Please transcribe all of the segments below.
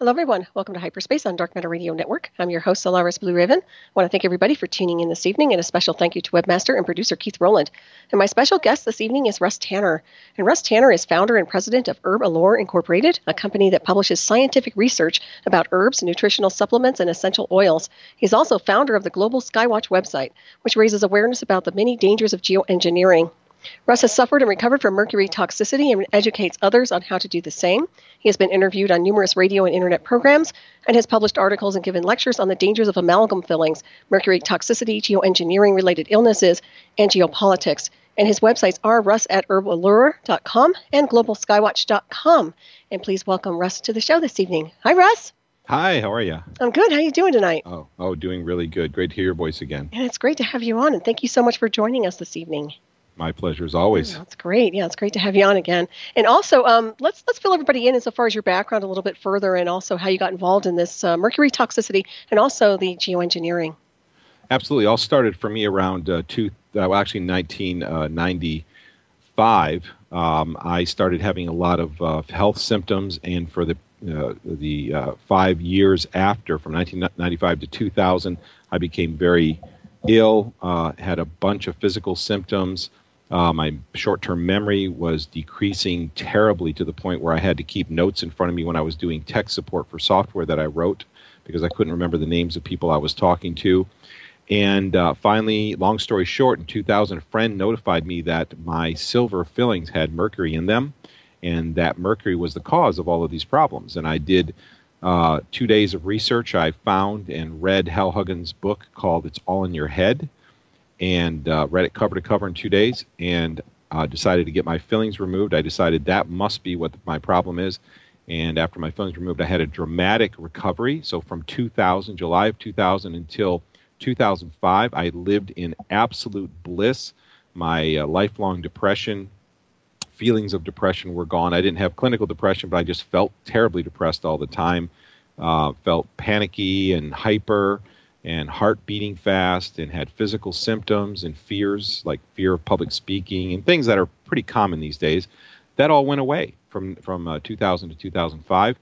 Hello, everyone. Welcome to Hyperspace on Dark Matter Radio Network. I'm your host, Solaris Blue Raven. I want to thank everybody for tuning in this evening, and a special thank you to webmaster and producer Keith Rowland. And my special guest this evening is Russ Tanner. And Russ Tanner is founder and president of Herb Allure Incorporated, a company that publishes scientific research about herbs, nutritional supplements, and essential oils. He's also founder of the Global Skywatch website, which raises awareness about the many dangers of geoengineering. Russ has suffered and recovered from mercury toxicity and educates others on how to do the same. He has been interviewed on numerous radio and internet programs and has published articles and given lectures on the dangers of amalgam fillings, mercury toxicity, geoengineering-related illnesses, and geopolitics. And his websites are russ@herballure.com and globalskywatch.com. And please welcome Russ to the show this evening. Hi, Russ. Hi, how are you? I'm good. How are you doing tonight? Doing really good. Great to hear your voice again. And it's great to have you on, and thank you so much for joining us this evening. My pleasure as always. That's great. Yeah, it's great to have you on again. And also, let's fill everybody in insofar as your background a little bit further, and also how you got involved in this mercury toxicity and also the geoengineering. Absolutely. All started for me around 1995. I started having a lot of health symptoms, and for the 5 years after, from 1995 to 2000, I became very ill, had a bunch of physical symptoms. My short-term memory was decreasing terribly to the point where I had to keep notes in front of me when I was doing tech support for software that I wrote because I couldn't remember the names of people I was talking to. And finally, long story short, in 2000, a friend notified me that my silver fillings had mercury in them, and that mercury was the cause of all of these problems. And I did 2 days of research. I found and read Hal Huggins' book called It's All in Your Head, and read it cover to cover in 2 days, and decided to get my fillings removed. I decided that must be what my problem is. And after my fillings removed, I had a dramatic recovery. So from July of 2000 until 2005, I lived in absolute bliss. My lifelong depression, feelings of depression were gone. I didn't have clinical depression, but I just felt terribly depressed all the time. Felt panicky and hyper and heart beating fast, and had physical symptoms and fears like fear of public speaking and things that are pretty common these days. That all went away from 2000 to 2005,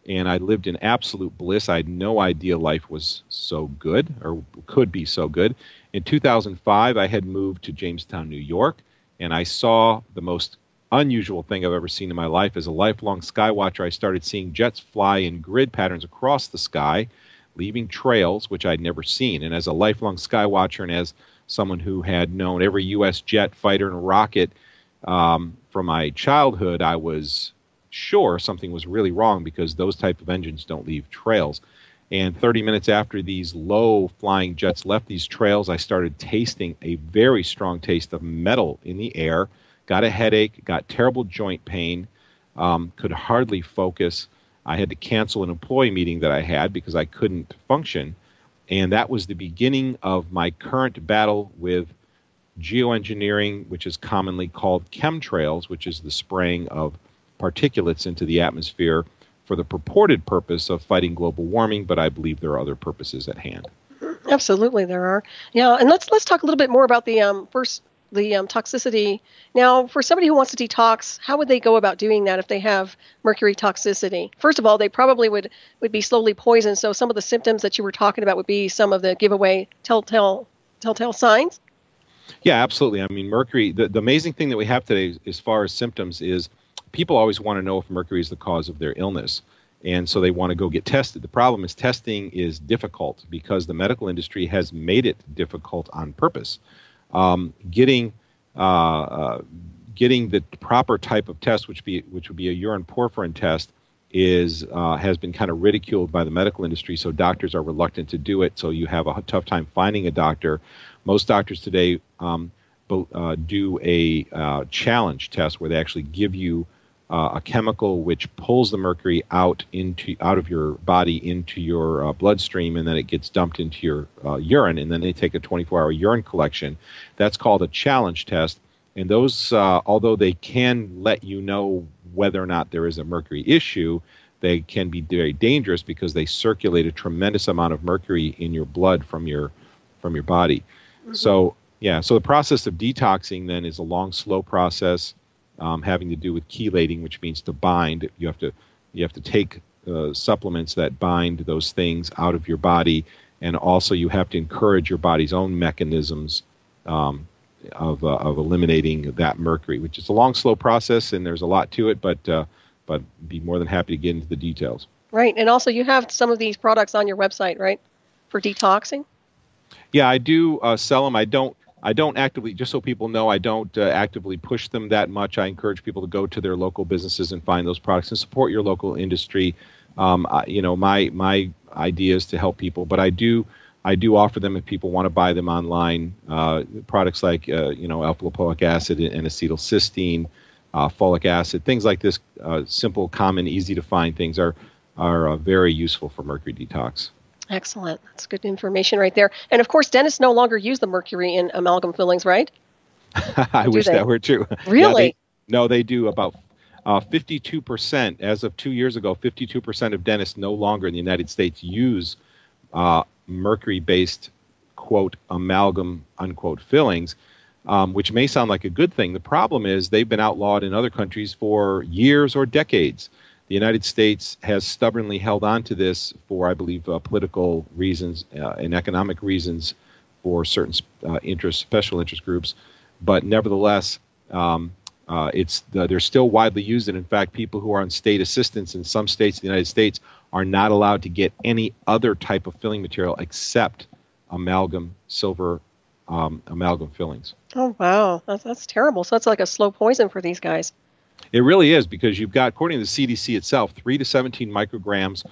and I lived in absolute bliss. I had no idea life was so good or could be so good. In 2005, I had moved to Jamestown, New York, and I saw the most unusual thing I've ever seen in my life. As a lifelong sky watcher, I started seeing jets fly in grid patterns across the sky, leaving trails which I'd never seen. And as a lifelong sky watcher, and as someone who had known every U.S. jet, fighter, and rocket from my childhood, I was sure something was really wrong because those type of engines don't leave trails. And 30 minutes after these low-flying jets left these trails, I started tasting a very strong taste of metal in the air, got a headache, got terrible joint pain, could hardly focus. I had to cancel an employee meeting that I had because I couldn't function. And that was the beginning of my current battle with geoengineering, which is commonly called chemtrails, which is the spraying of particulates into the atmosphere for the purported purpose of fighting global warming, but I believe there are other purposes at hand. Absolutely, there are. Yeah, and let's talk a little bit more about the toxicity. Now, for somebody who wants to detox, how would they go about doing that if they have mercury toxicity? First of all, they probably would be slowly poisoned. So some of the symptoms that you were talking about would be some of the giveaway telltale signs. Yeah, absolutely. I mean, mercury, the amazing thing that we have today as far as symptoms is people always want to know if mercury is the cause of their illness. And so they want to go get tested. The problem is testing is difficult because the medical industry has made it difficult on purpose. Getting the proper type of test, which would be a urine porphyrin test, has been kind of ridiculed by the medical industry. So doctors are reluctant to do it. So you have a tough time finding a doctor. Most doctors today do a challenge test where they actually give you a chemical which pulls the mercury out of your body into your bloodstream, and then it gets dumped into your urine, and then they take a 24-hour urine collection. That's called a challenge test. And those, although they can let you know whether or not there is a mercury issue, they can be very dangerous because they circulate a tremendous amount of mercury in your blood from your body. Mm-hmm. So the process of detoxing then is a long, slow process. Having to do with chelating, which means to bind. You have to take supplements that bind those things out of your body, and also you have to encourage your body's own mechanisms of eliminating that mercury, which is a long, slow process, and there's a lot to it, but be more than happy to get into the details. Right, and also you have some of these products on your website, right, for detoxing? Yeah, I do sell them. I don't actively, just so people know, I don't actively push them that much. I encourage people to go to their local businesses and find those products and support your local industry. My idea is to help people, but I do offer them if people want to buy them online. Products like alpha-lipoic acid and acetylcysteine, folic acid, things like this. Simple, common, easy to find things are very useful for mercury detox. Excellent. That's good information right there. And of course, dentists no longer use the mercury in amalgam fillings, right? I wish that were true. Really? Yeah, they do. About 52%, as of 2 years ago, 52% of dentists no longer in the United States use mercury-based, quote, amalgam, unquote, fillings, which may sound like a good thing. The problem is they've been outlawed in other countries for years or decades. The United States has stubbornly held on to this for, I believe, political reasons and economic reasons for certain special interest groups. But nevertheless, they're still widely used. And in fact, people who are on state assistance in some states in the United States are not allowed to get any other type of filling material except amalgam, silver amalgam fillings. Oh, wow. That's terrible. So that's like a slow poison for these guys. It really is, because you've got, according to the CDC itself, 3 to 17 micrograms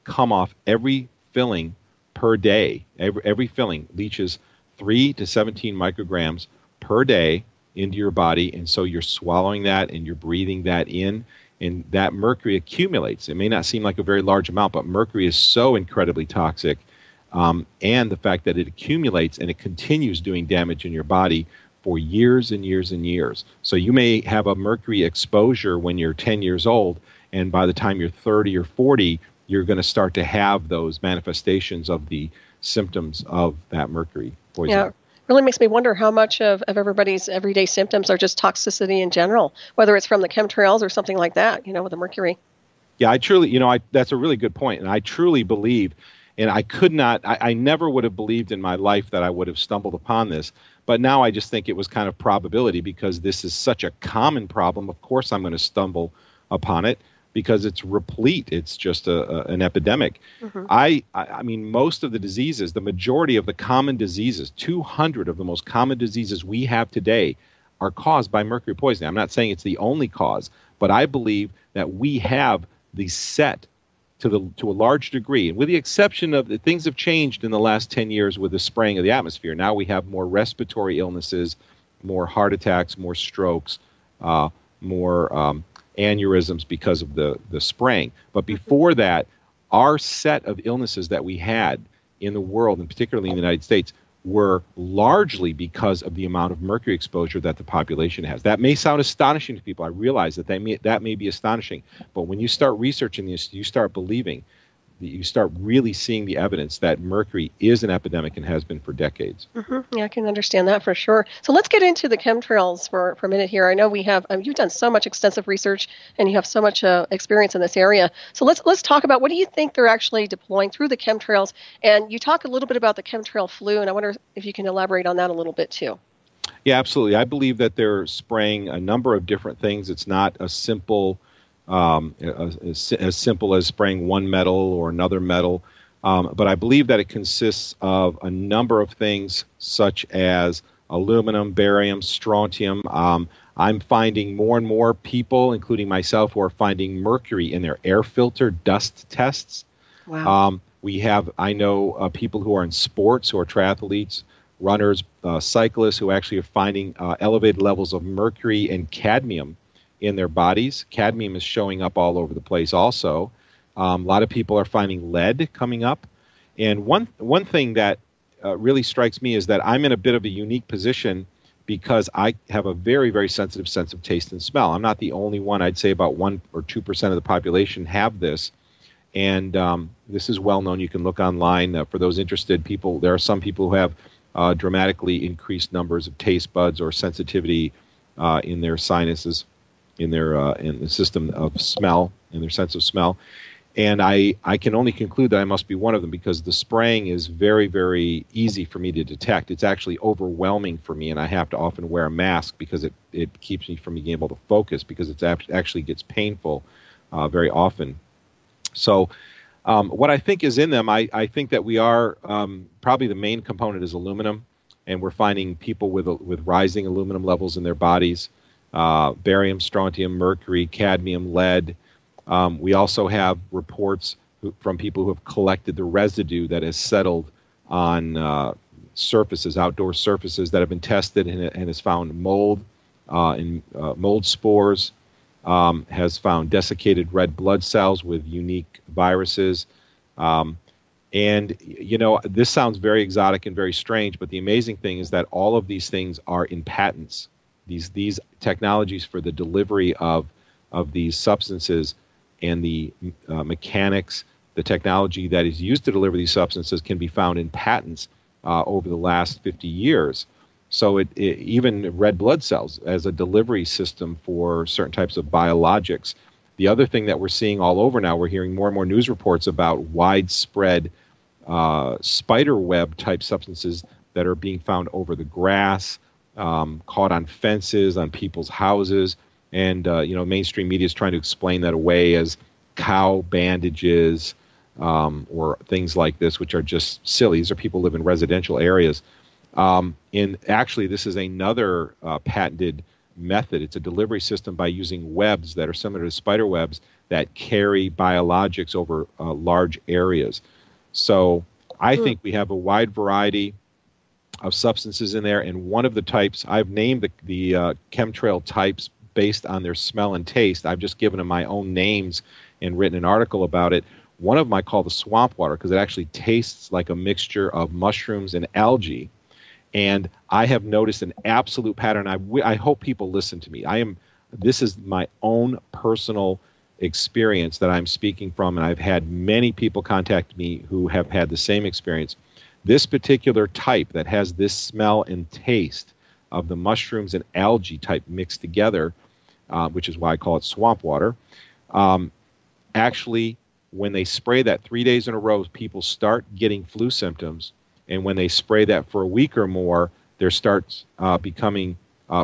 come off every filling per day. Every filling leaches 3 to 17 micrograms per day into your body, and so you're swallowing that and you're breathing that in, and that mercury accumulates. It may not seem like a very large amount, but mercury is so incredibly toxic, and the fact that it accumulates and it continues doing damage in your body for years and years and years. So you may have a mercury exposure when you're 10 years old, and by the time you're 30 or 40, you're going to start to have those manifestations of the symptoms of that mercury poisoning. Yeah, it really makes me wonder how much of everybody's everyday symptoms are just toxicity in general, whether it's from the chemtrails or something like that, with the mercury. Yeah, I truly, that's a really good point, and I truly believe, and I never would have believed in my life that I would have stumbled upon this. But now I just think it was kind of probability, because this is such a common problem. Of course I'm going to stumble upon it because it's replete. It's just an epidemic. Mm-hmm. I mean, most of the diseases, the majority of the common diseases, 200 of the most common diseases we have today are caused by mercury poisoning. I'm not saying it's the only cause, but I believe that we have the set to a large degree, and with the exception of things have changed in the last 10 years with the spraying of the atmosphere. Now we have more respiratory illnesses, more heart attacks, more strokes, more aneurysms because of the spraying. But before that, our set of illnesses that we had in the world, and particularly in the United States, were largely because of the amount of mercury exposure that the population has. That may sound astonishing to people. I realize that that may be astonishing. But when you start researching this, you start believing, you start really seeing the evidence that mercury is an epidemic and has been for decades. Mm-hmm. Yeah, I can understand that for sure. So let's get into the chemtrails for a minute here. I know we have, you've done so much extensive research and you have so much experience in this area. So let's talk about, what do you think they're actually deploying through the chemtrails? And you talk a little bit about the chemtrail flu, and I wonder if you can elaborate on that a little bit too. Yeah, absolutely. I believe that they're spraying a number of different things. It's not a simple as simple as spraying one metal or another metal. But I believe that it consists of a number of things such as aluminum, barium, strontium. I'm finding more and more people, including myself, who are finding mercury in their air filter dust tests. Wow. I know people who are in sports, who are triathletes, runners, cyclists, who actually are finding elevated levels of mercury and cadmium in their bodies. Cadmium is showing up all over the place also. A lot of people are finding lead coming up. And one thing that really strikes me is that I'm in a bit of a unique position because I have a very, very sensitive sense of taste and smell. I'm not the only one. I'd say about 1 or 2% of the population have this. And this is well known. You can look online. For those interested people, there are some people who have dramatically increased numbers of taste buds or sensitivity in their sinuses, in the system of smell and their sense of smell. And I can only conclude that I must be one of them because the spraying is very, very easy for me to detect. It's actually overwhelming for me, and I have to often wear a mask because it keeps me from being able to focus because it actually gets painful very often. So what I think is in them, I think that we are probably the main component is aluminum, and we're finding people with rising aluminum levels in their bodies, barium, strontium, mercury, cadmium, lead. We also have reports from people who have collected the residue that has settled on surfaces, outdoor surfaces that have been tested and has found mold and mold spores, has found desiccated red blood cells with unique viruses. And, this sounds very exotic and very strange, but the amazing thing is that all of these things are in patents. These technologies for the delivery of these substances and the mechanics, the technology that is used to deliver these substances can be found in patents over the last 50 years. So even red blood cells as a delivery system for certain types of biologics. The other thing that we're seeing all over now, we're hearing more and more news reports about widespread spider web type substances that are being found over the grass, caught on fences, on people's houses. And, mainstream media is trying to explain that away as cow bandages or things like this, which are just silly. These are people who live in residential areas. And actually, this is another patented method. It's a delivery system by using webs that are similar to spider webs that carry biologics over large areas. So I think we have a wide variety of substances in there. And one of the types, I've named the chemtrail types based on their smell and taste. I've just given them my own names and written an article about it. One of them I call the swamp water because it actually tastes like a mixture of mushrooms and algae. And I have noticed an absolute pattern. I hope people listen to me. This is my own personal experience that I'm speaking from, and I've had many people contact me who have had the same experience. This particular type that has this smell and taste of the mushrooms and algae type mixed together, which is why I call it swamp water. Actually, when they spray that 3 days in a row, people start getting flu symptoms. And when they spray that for a week or more, there starts becoming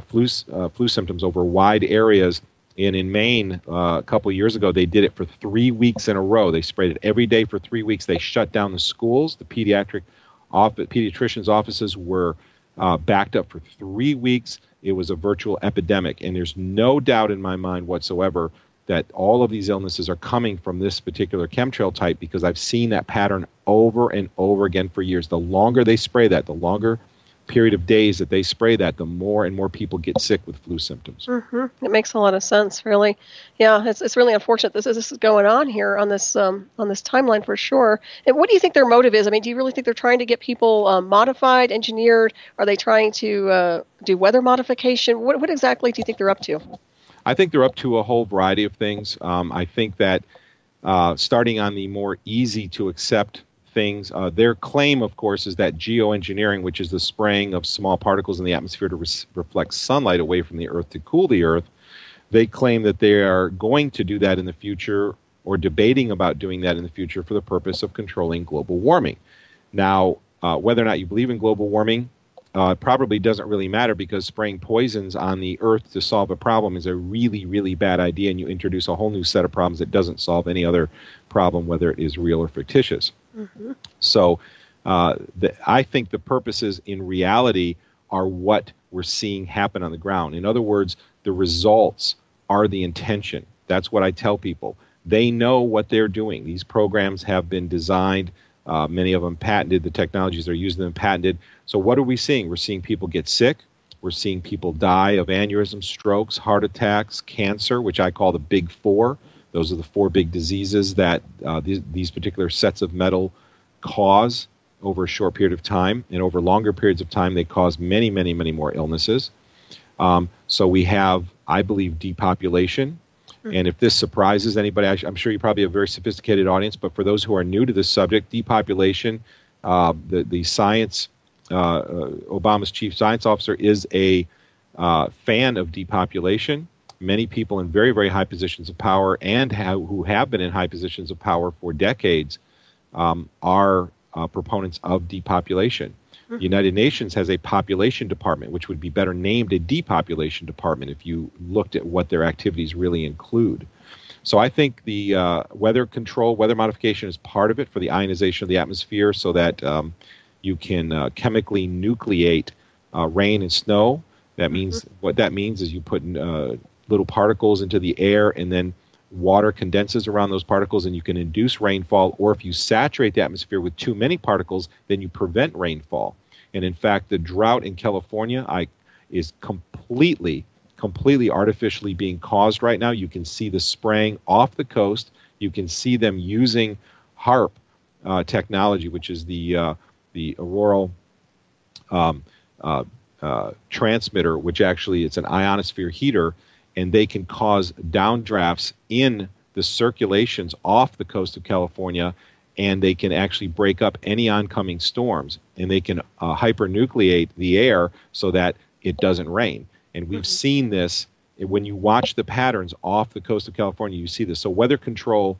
flu symptoms over wide areas. And in Maine, a couple of years ago, they did it for 3 weeks in a row. They sprayed it every day for 3 weeks. They shut down the schools. The pediatricians' offices were backed up for 3 weeks. It was a virtual epidemic. And there's no doubt in my mind whatsoever that all of these illnesses are coming from this particular chemtrail type because I've seen that pattern over and over again for years. The longer they spray that, the longer period of days that they spray that, the more and more people get sick with flu symptoms. Mm-hmm. It makes a lot of sense, really. Yeah, it's really unfortunate this is going on here on this timeline for sure. And what do you think their motive is? I mean, do you really think they're trying to get people modified, engineered? Are they trying to do weather modification? What exactly do you think they're up to? I think they're up to a whole variety of things. I think that starting on the more easy to accept things, their claim, of course, is that geoengineering, which is the spraying of small particles in the atmosphere to reflect sunlight away from the Earth to cool the Earth, they claim that they are going to do that in the future or debating about doing that in the future for the purpose of controlling global warming. Now, whether or not you believe in global warming, probably doesn't really matter because spraying poisons on the Earth to solve a problem is a really, really bad idea, and you introduce a whole new set of problems that doesn't solve any other problem, whether it is real or fictitious. Mm-hmm. So I think the purposes in reality are what we're seeing happen on the ground. In other words, the results are the intention. That's what I tell people. They know what they're doing. These programs have been designed. Many of them patented. The technologies they're using them patented. So what are we seeing? We're seeing people get sick. We're seeing people die of aneurysms, strokes, heart attacks, cancer, which I call the big four. Those are the four big diseases that these particular sets of metal cause over a short period of time. And over longer periods of time, they cause many, many, many more illnesses. So we have, I believe, depopulation. And if this surprises anybody, I'm sure you probably have a very sophisticated audience, but for those who are new to this subject, depopulation, the science, Obama's chief science officer is a fan of depopulation. many people in very, very high positions of power and who have been in high positions of power for decades are proponents of depopulation. The United Nations has a population department, which would be better named a depopulation department if you looked at what their activities really include. So I think the weather control, weather modification is part of it for the ionization of the atmosphere so that you can chemically nucleate rain and snow. That means what that means is you put little particles into the air, and then water condenses around those particles, and you can induce rainfall. Or if you saturate the atmosphere with too many particles, then you prevent rainfall. And in fact, the drought in California is completely artificially being caused right now. You can see the spraying off the coast. You can see them using HARP technology, which is the auroral transmitter, which actually it's an ionosphere heater, and they can cause downdrafts in the circulations off the coast of California, and they can actually break up any oncoming storms, and they can hypernucleate the air so that it doesn't rain. And we've seen this when you watch the patterns off the coast of California. You see this. So weather control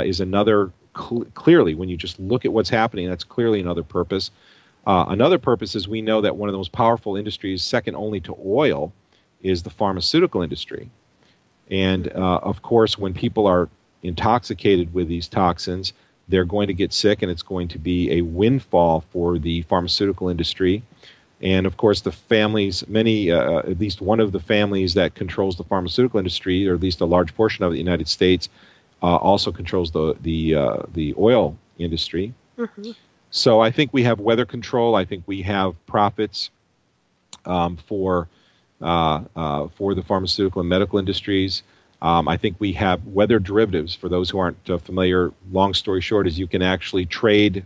is another, clearly, when you just look at what's happening, that's clearly another purpose. Another purpose is we know that one of the most powerful industries, second only to oil, is the pharmaceutical industry. And of course, when people are intoxicated with these toxins, they're going to get sick, and it's going to be a windfall for the pharmaceutical industry. And of course, the families, at least one of the families that controls the pharmaceutical industry, or at least a large portion of the United States, also controls the oil industry. So I think we have weather control. I think we have profits for the pharmaceutical and medical industries. I think we have weather derivatives. For those who aren't familiar, long story short is you can actually trade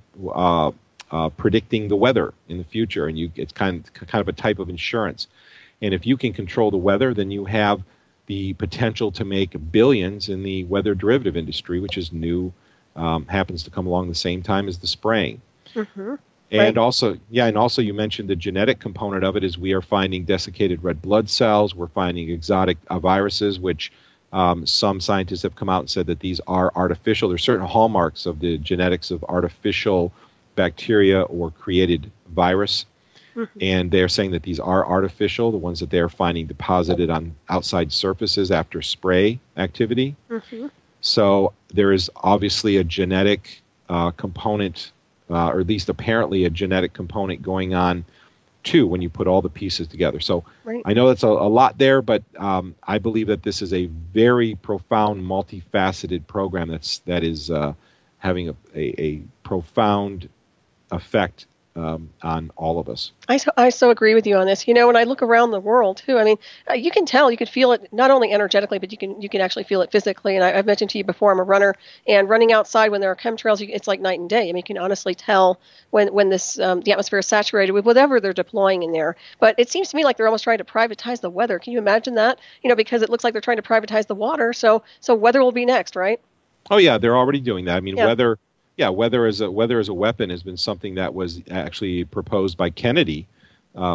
predicting the weather in the future, and it's kind of a type of insurance. And if you can control the weather, then you have the potential to make billions in the weather derivative industry, which is new, happens to come along the same time as the spraying. And also you mentioned the genetic component of it is we are finding desiccated red blood cells. We're finding exotic viruses, which some scientists have come out and said that these are artificial. There's certain hallmarks of the genetics of artificial bacteria or created virus. And they're saying that these are artificial, the ones that they're finding deposited on outside surfaces after spray activity. So there is obviously a genetic component, or at least apparently a genetic component going on too when you put all the pieces together. So I know that's a lot there, but I believe that this is a very profound, multifaceted program that is having a profound effect on all of us. I so agree with you on this. When I look around the world too, I mean, you can tell, you can feel it not only energetically, but you can actually feel it physically. And I've mentioned to you before, I'm a runner, and running outside when there are chemtrails, it's like night and day. I mean, you can honestly tell when this the atmosphere is saturated with whatever they're deploying in there. But it seems to me like they're almost trying to privatize the weather. Can you imagine that? Because it looks like they're trying to privatize the water. So weather will be next, right? Oh yeah, they're already doing that. I mean, weather as a weapon has been something that was actually proposed by Kennedy,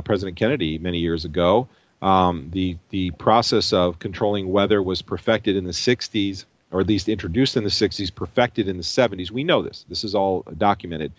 President Kennedy, many years ago. The process of controlling weather was perfected in the 60s, or at least introduced in the 60s, perfected in the 70s. We know this. This is all documented.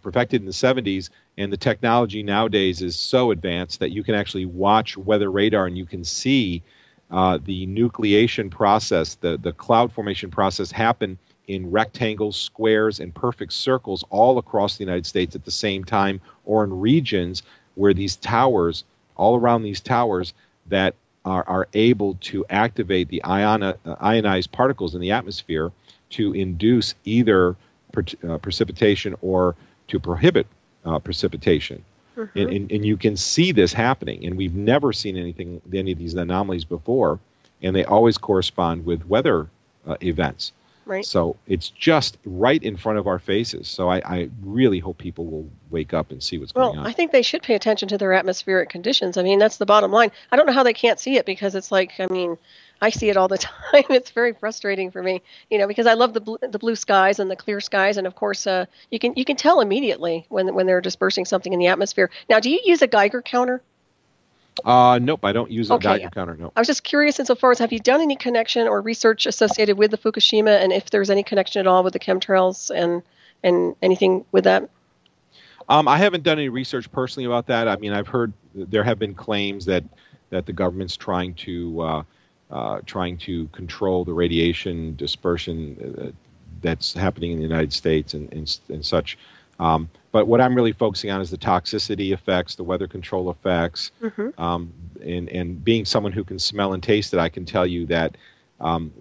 Perfected in the 70s, and the technology nowadays is so advanced that you can actually watch weather radar and you can see the nucleation process, the cloud formation process happen in rectangles, squares, and perfect circles all across the United States at the same time, or in regions where these towers, all around these towers, that are able to activate the ionized particles in the atmosphere to induce either precipitation or to prohibit precipitation. And you can see this happening, and we've never seen any of these anomalies before, and they always correspond with weather events. Right. So it's just right in front of our faces. So I really hope people will wake up and see what's going on. I think they should pay attention to their atmospheric conditions. I mean, that's the bottom line. I don't know how they can't see it, because it's like, I mean, I see it all the time. It's very frustrating for me, because I love the blue skies and the clear skies, and of course, you can tell immediately when they're dispersing something in the atmosphere. Now, do you use a Geiger counter? Nope, I don't use a Okay. Geiger counter. No. I was just curious insofar as have you done any connection or research associated with the Fukushima, and if there's any connection at all with the chemtrails and anything with that? I haven't done any research personally about that. I mean, I've heard there have been claims that the government's trying to control the radiation dispersion that's happening in the United States and such. But what I'm really focusing on is the toxicity effects, the weather control effects, and being someone who can smell and taste it, I can tell you that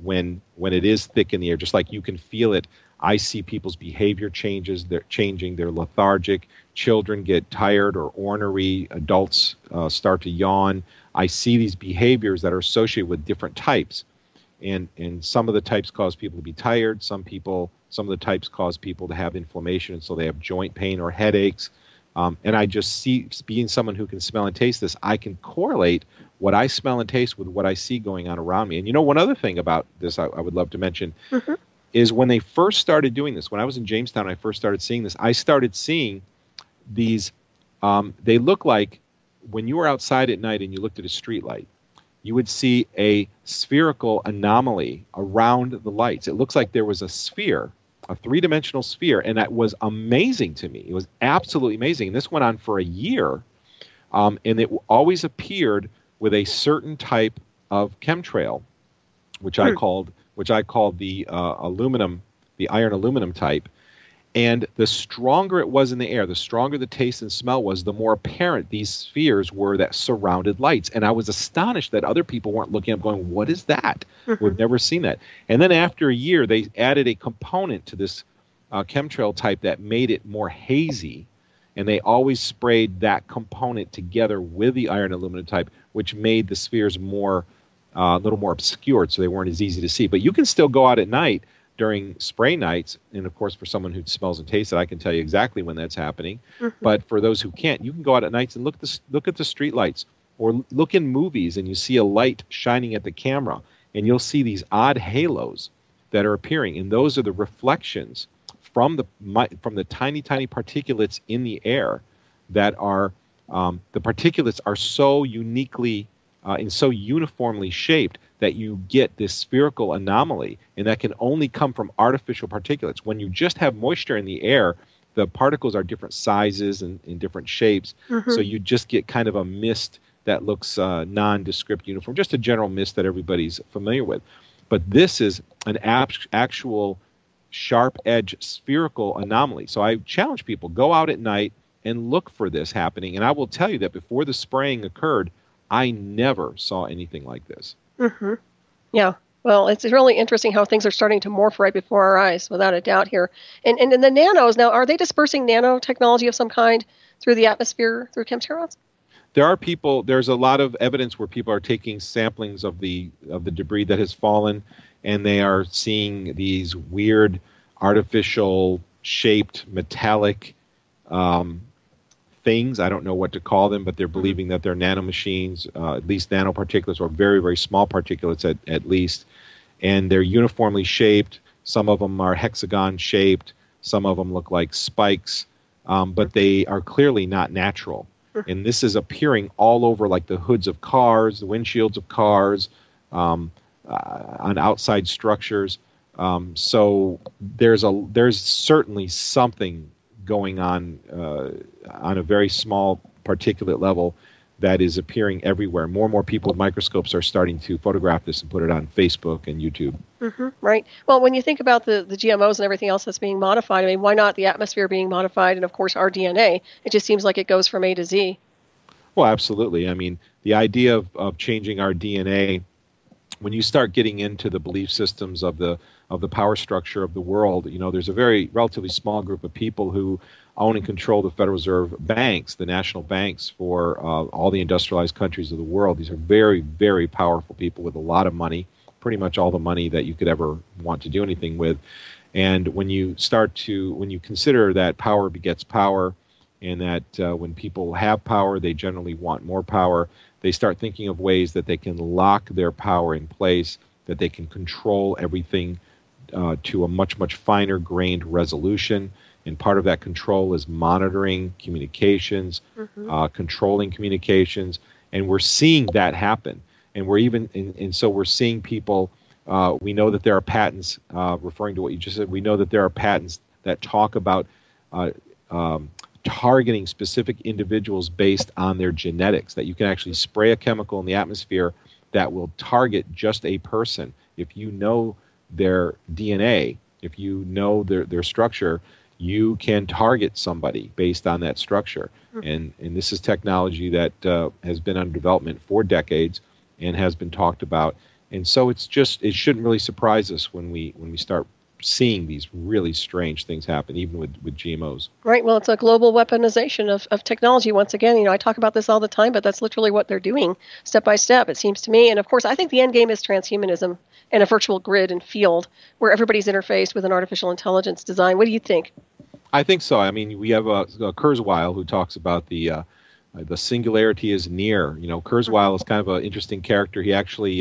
when it is thick in the air, just like you can feel it, I see people's behavior changes. They're changing. They're lethargic. Children get tired or ornery. Adults start to yawn. I see these behaviors that are associated with different types. And some of the types cause people to be tired. Some of the types cause people to have inflammation, and so they have joint pain or headaches. And I just see, being someone who can smell and taste this, I can correlate what I smell and taste with what I see going on around me. And one other thing about this I would love to mention is when they first started doing this, when I was in Jamestown, I first started seeing this, I started seeing these, they look like when you were outside at night and you looked at a street light, you would see a spherical anomaly around the lights. It looks like there was a sphere, a three-dimensional sphere, and that was amazing to me. It was absolutely amazing. And this went on for a year, and it always appeared with a certain type of chemtrail, which I called the aluminum, the iron aluminum type. And the stronger it was in the air, the stronger the taste and smell was, the more apparent these spheres were that surrounded lights. And I was astonished that other people weren't looking up going, what is that? We've never seen that. And then after a year, they added a component to this chemtrail type that made it more hazy. And they always sprayed that component together with the iron aluminum type, which made the spheres a little more obscured, so they weren't as easy to see. But you can still go out at night during spray nights, and of course for someone who smells and tastes it, I can tell you exactly when that's happening. But for those who can't, you can go out at nights and look at the street lights, or look in movies and you see a light shining at the camera, and you'll see these odd halos that are appearing, and those are the reflections from the tiny particulates in the air that are the particulates are so uniquely and so uniformly shaped that you get this spherical anomaly, and that can only come from artificial particulates. When you just have moisture in the air, the particles are different sizes and in different shapes, so you just get kind of a mist that looks nondescript, uniform, just a general mist that everybody's familiar with. But this is an actual sharp-edge spherical anomaly. So I challenge people, go out at night and look for this happening, and I will tell you that before the spraying occurred, I never saw anything like this. Yeah. Well, it's really interesting how things are starting to morph right before our eyes, without a doubt here. And the nanos, now, are they dispersing nanotechnology of some kind through the atmosphere through chemtrails? There's a lot of evidence where people are taking samplings of the debris that has fallen, and they are seeing these weird artificial shaped metallic things. I don't know what to call them, but they're believing that they're nanomachines, at least nanoparticulates, or very, very small particulates at least. And they're uniformly shaped. Some of them are hexagon shaped. Some of them look like spikes, but they are clearly not natural. And this is appearing all over, like the hoods of cars, the windshields of cars, on outside structures. So there's certainly something going on a very small particulate level that is appearing everywhere. More and more people with microscopes are starting to photograph this and put it on Facebook and YouTube. Right. Well, when you think about the GMOs and everything else that's being modified, I mean, why not the atmosphere being modified, and of course our DNA? It just seems like it goes from A to Z. Well, absolutely. I mean, the idea of changing our DNA, when you start getting into the belief systems of the power structure of the world, there's a very relatively small group of people who own and control the Federal Reserve banks, the national banks for all the industrialized countries of the world. These are very, very powerful people with a lot of money, pretty much all the money that you could ever want to do anything with. And when you consider that power begets power, and that when people have power, they generally want more power, they start thinking of ways that they can lock their power in place, that they can control everything to a much, much finer grained resolution. And part of that control is monitoring communications, controlling communications. And we're seeing that happen. And we're even, and so we're seeing people, we know that there are patents, referring to what you just said, we know that there are patents that talk about targeting specific individuals based on their genetics, that you can actually spray a chemical in the atmosphere that will target just a person. If you know their DNA, if you know their structure, you can target somebody based on that structure. And this is technology that has been under development for decades and has been talked about. And so it shouldn't really surprise us when we start seeing these really strange things happen, even with GMOs. Right. Well, it's a global weaponization of technology. Once again, I talk about this all the time, but that's literally what they're doing step by step, it seems to me. And of course, I think the end game is transhumanism and a virtual grid and field where everybody's interfaced with an artificial intelligence design. What do you think? I think so. I mean, we have Kurzweil who talks about the singularity is near. Kurzweil is kind of an interesting character. He actually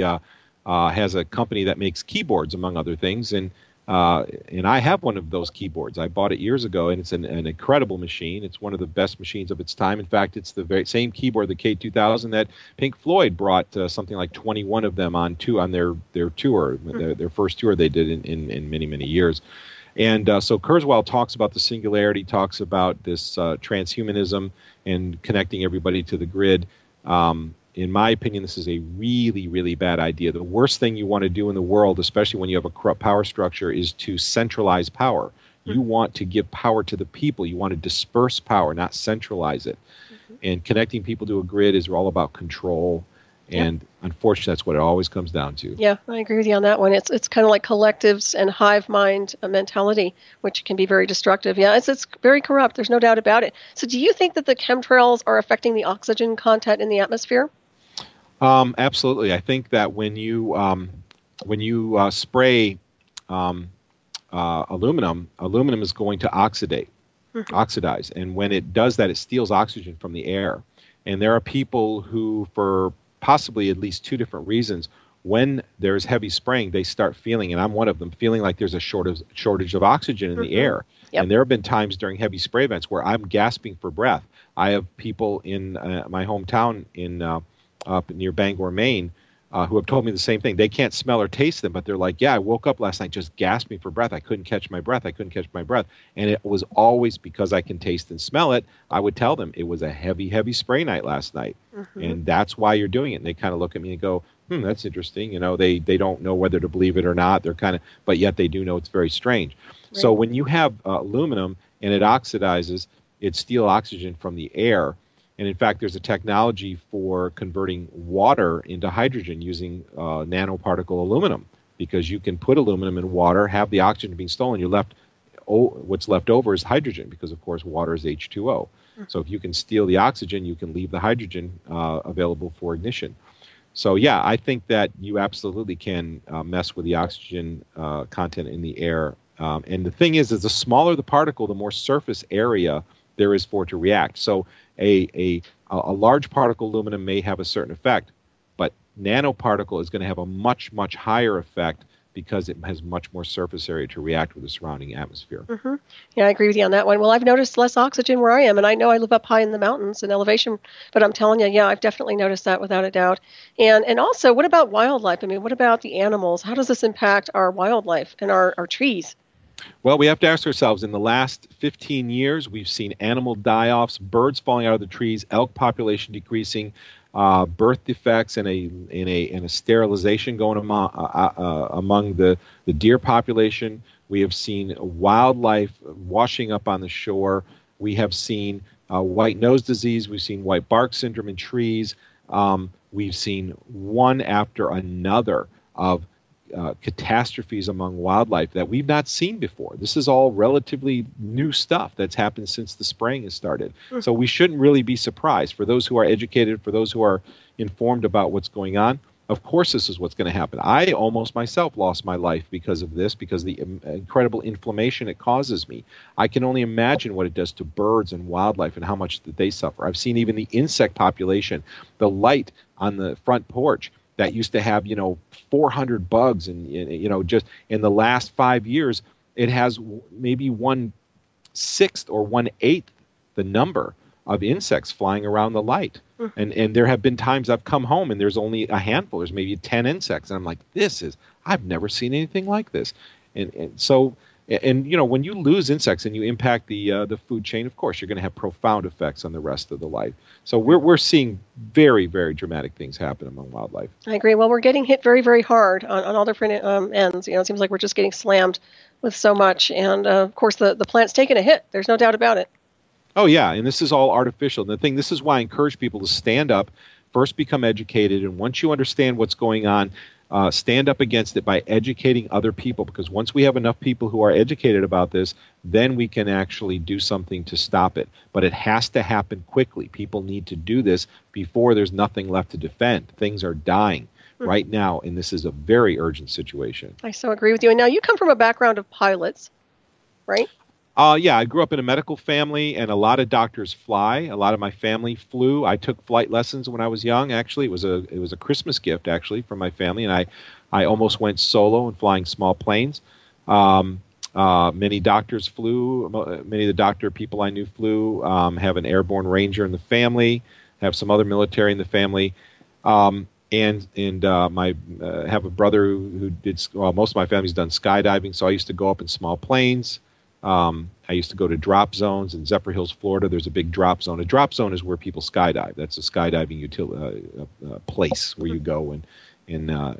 has a company that makes keyboards, among other things, and I have one of those keyboards. I bought it years ago, and it's an incredible machine. It's one of the best machines of its time. In fact, it's the very same keyboard, the K2000, that Pink Floyd brought something like 21 of them on their tour, their first tour they did in many, many years. And so Kurzweil talks about the singularity, talks about this transhumanism and connecting everybody to the grid. In my opinion, this is a really, really bad idea. The worst thing you want to do in the world, especially when you have a corrupt power structure, is to centralize power. You want to give power to the people. You want to disperse power, not centralize it. And connecting people to a grid is all about control. And unfortunately, that's what it always comes down to. Yeah, I agree with you on that one. It's kind of like collectives and hive mind mentality, which can be very destructive. Yeah, it's very corrupt. There's no doubt about it. So do you think that the chemtrails are affecting the oxygen content in the atmosphere? Absolutely. I think that when you spray aluminum is going to oxidize. And when it does that, it steals oxygen from the air. And there are people who, for possibly at least two different reasons, when there's heavy spraying, they start feeling, and I'm one of them, feeling like there's a shortage of oxygen in the air. Yep. And there have been times during heavy spray events where I'm gasping for breath. I have people in my hometown up near Bangor, Maine, who have told me the same thing. They can't smell or taste them, but they're like, yeah, I woke up last night just gasping for breath. I couldn't catch my breath. And it was always because I can taste and smell it. I would tell them it was a heavy, heavy spray night last night. And that's why you're doing it. And they kind of look at me and go, that's interesting. They don't know whether to believe it or not. But yet they do know it's very strange. Right. So when you have aluminum and it oxidizes, it steals oxygen from the air. And in fact, there's a technology for converting water into hydrogen using nanoparticle aluminum, because you can put aluminum in water, have the oxygen being stolen. What's left over is hydrogen, because of course water is H2O. So if you can steal the oxygen, you can leave the hydrogen available for ignition. So yeah, I think that you absolutely can mess with the oxygen content in the air. And the thing is the smaller the particle, the more surface area there is for it to react. So a large particle aluminum may have a certain effect, but nanoparticle is going to have a much, much higher effect because it has much more surface area to react with the surrounding atmosphere. Yeah, I agree with you on that one. Well, I've noticed less oxygen where I am, and I know I live up high in the mountains in elevation, but I'm telling you, yeah, I've definitely noticed that without a doubt. And also, what about wildlife? I mean, what about the animals? How does this impact our wildlife and our trees? Well, we have to ask ourselves, in the last 15 years, we've seen animal die-offs, birds falling out of the trees, elk population decreasing, birth defects, and a sterilization going among the deer population. We have seen wildlife washing up on the shore. We have seen white nose disease. We've seen white bark syndrome in trees. We've seen one after another of catastrophes among wildlife that we've not seen before. This is all relatively new stuff that's happened since the spraying has started. So we shouldn't really be surprised. For those who are educated, for those who are informed about what's going on, of course this is what's going to happen. I almost myself lost my life because of this, because of the incredible inflammation it causes me. I can only imagine what it does to birds and wildlife and how much that they suffer. I've seen even the insect population, the light on the front porch that used to have, 400 bugs, and, just in the last 5 years, it has maybe 1/6 or 1/8 the number of insects flying around the light. And there have been times I've come home and there's only a handful. There's maybe 10 insects. And I'm like, I've never seen anything like this. And so, when you lose insects and you impact the food chain, of course, you're going to have profound effects on the rest of the life. So we're seeing very, very dramatic things happen among wildlife. I agree. Well, we're getting hit very, very hard on all different ends. It seems like we're just getting slammed with so much. And, of course, the plant's taking a hit. There's no doubt about it. Oh, yeah, and this is all artificial. And this is why I encourage people to stand up, first become educated, and once you understand what's going on, stand up against it by educating other people, because once we have enough people who are educated about this, then we can actually do something to stop it. But it has to happen quickly. People need to do this before there's nothing left to defend. Things are dying right now, and this is a very urgent situation. I so agree with you. And now you come from a background of pilots, right? Yeah, I grew up in a medical family, and a lot of doctors fly. A lot of my family flew. I took flight lessons when I was young. Actually, it was a Christmas gift actually from my family, and I almost went solo in flying small planes. Many doctors flew. Many of the doctor people I knew flew. Have an airborne ranger in the family. Have some other military in the family. And my have a brother who did. Well, most of my family's done skydiving, so I used to go up in small planes. I used to go to drop zones in Zephyr Hills, Florida. There's a big drop zone. A drop zone is where people skydive. That's a skydiving place where you go, and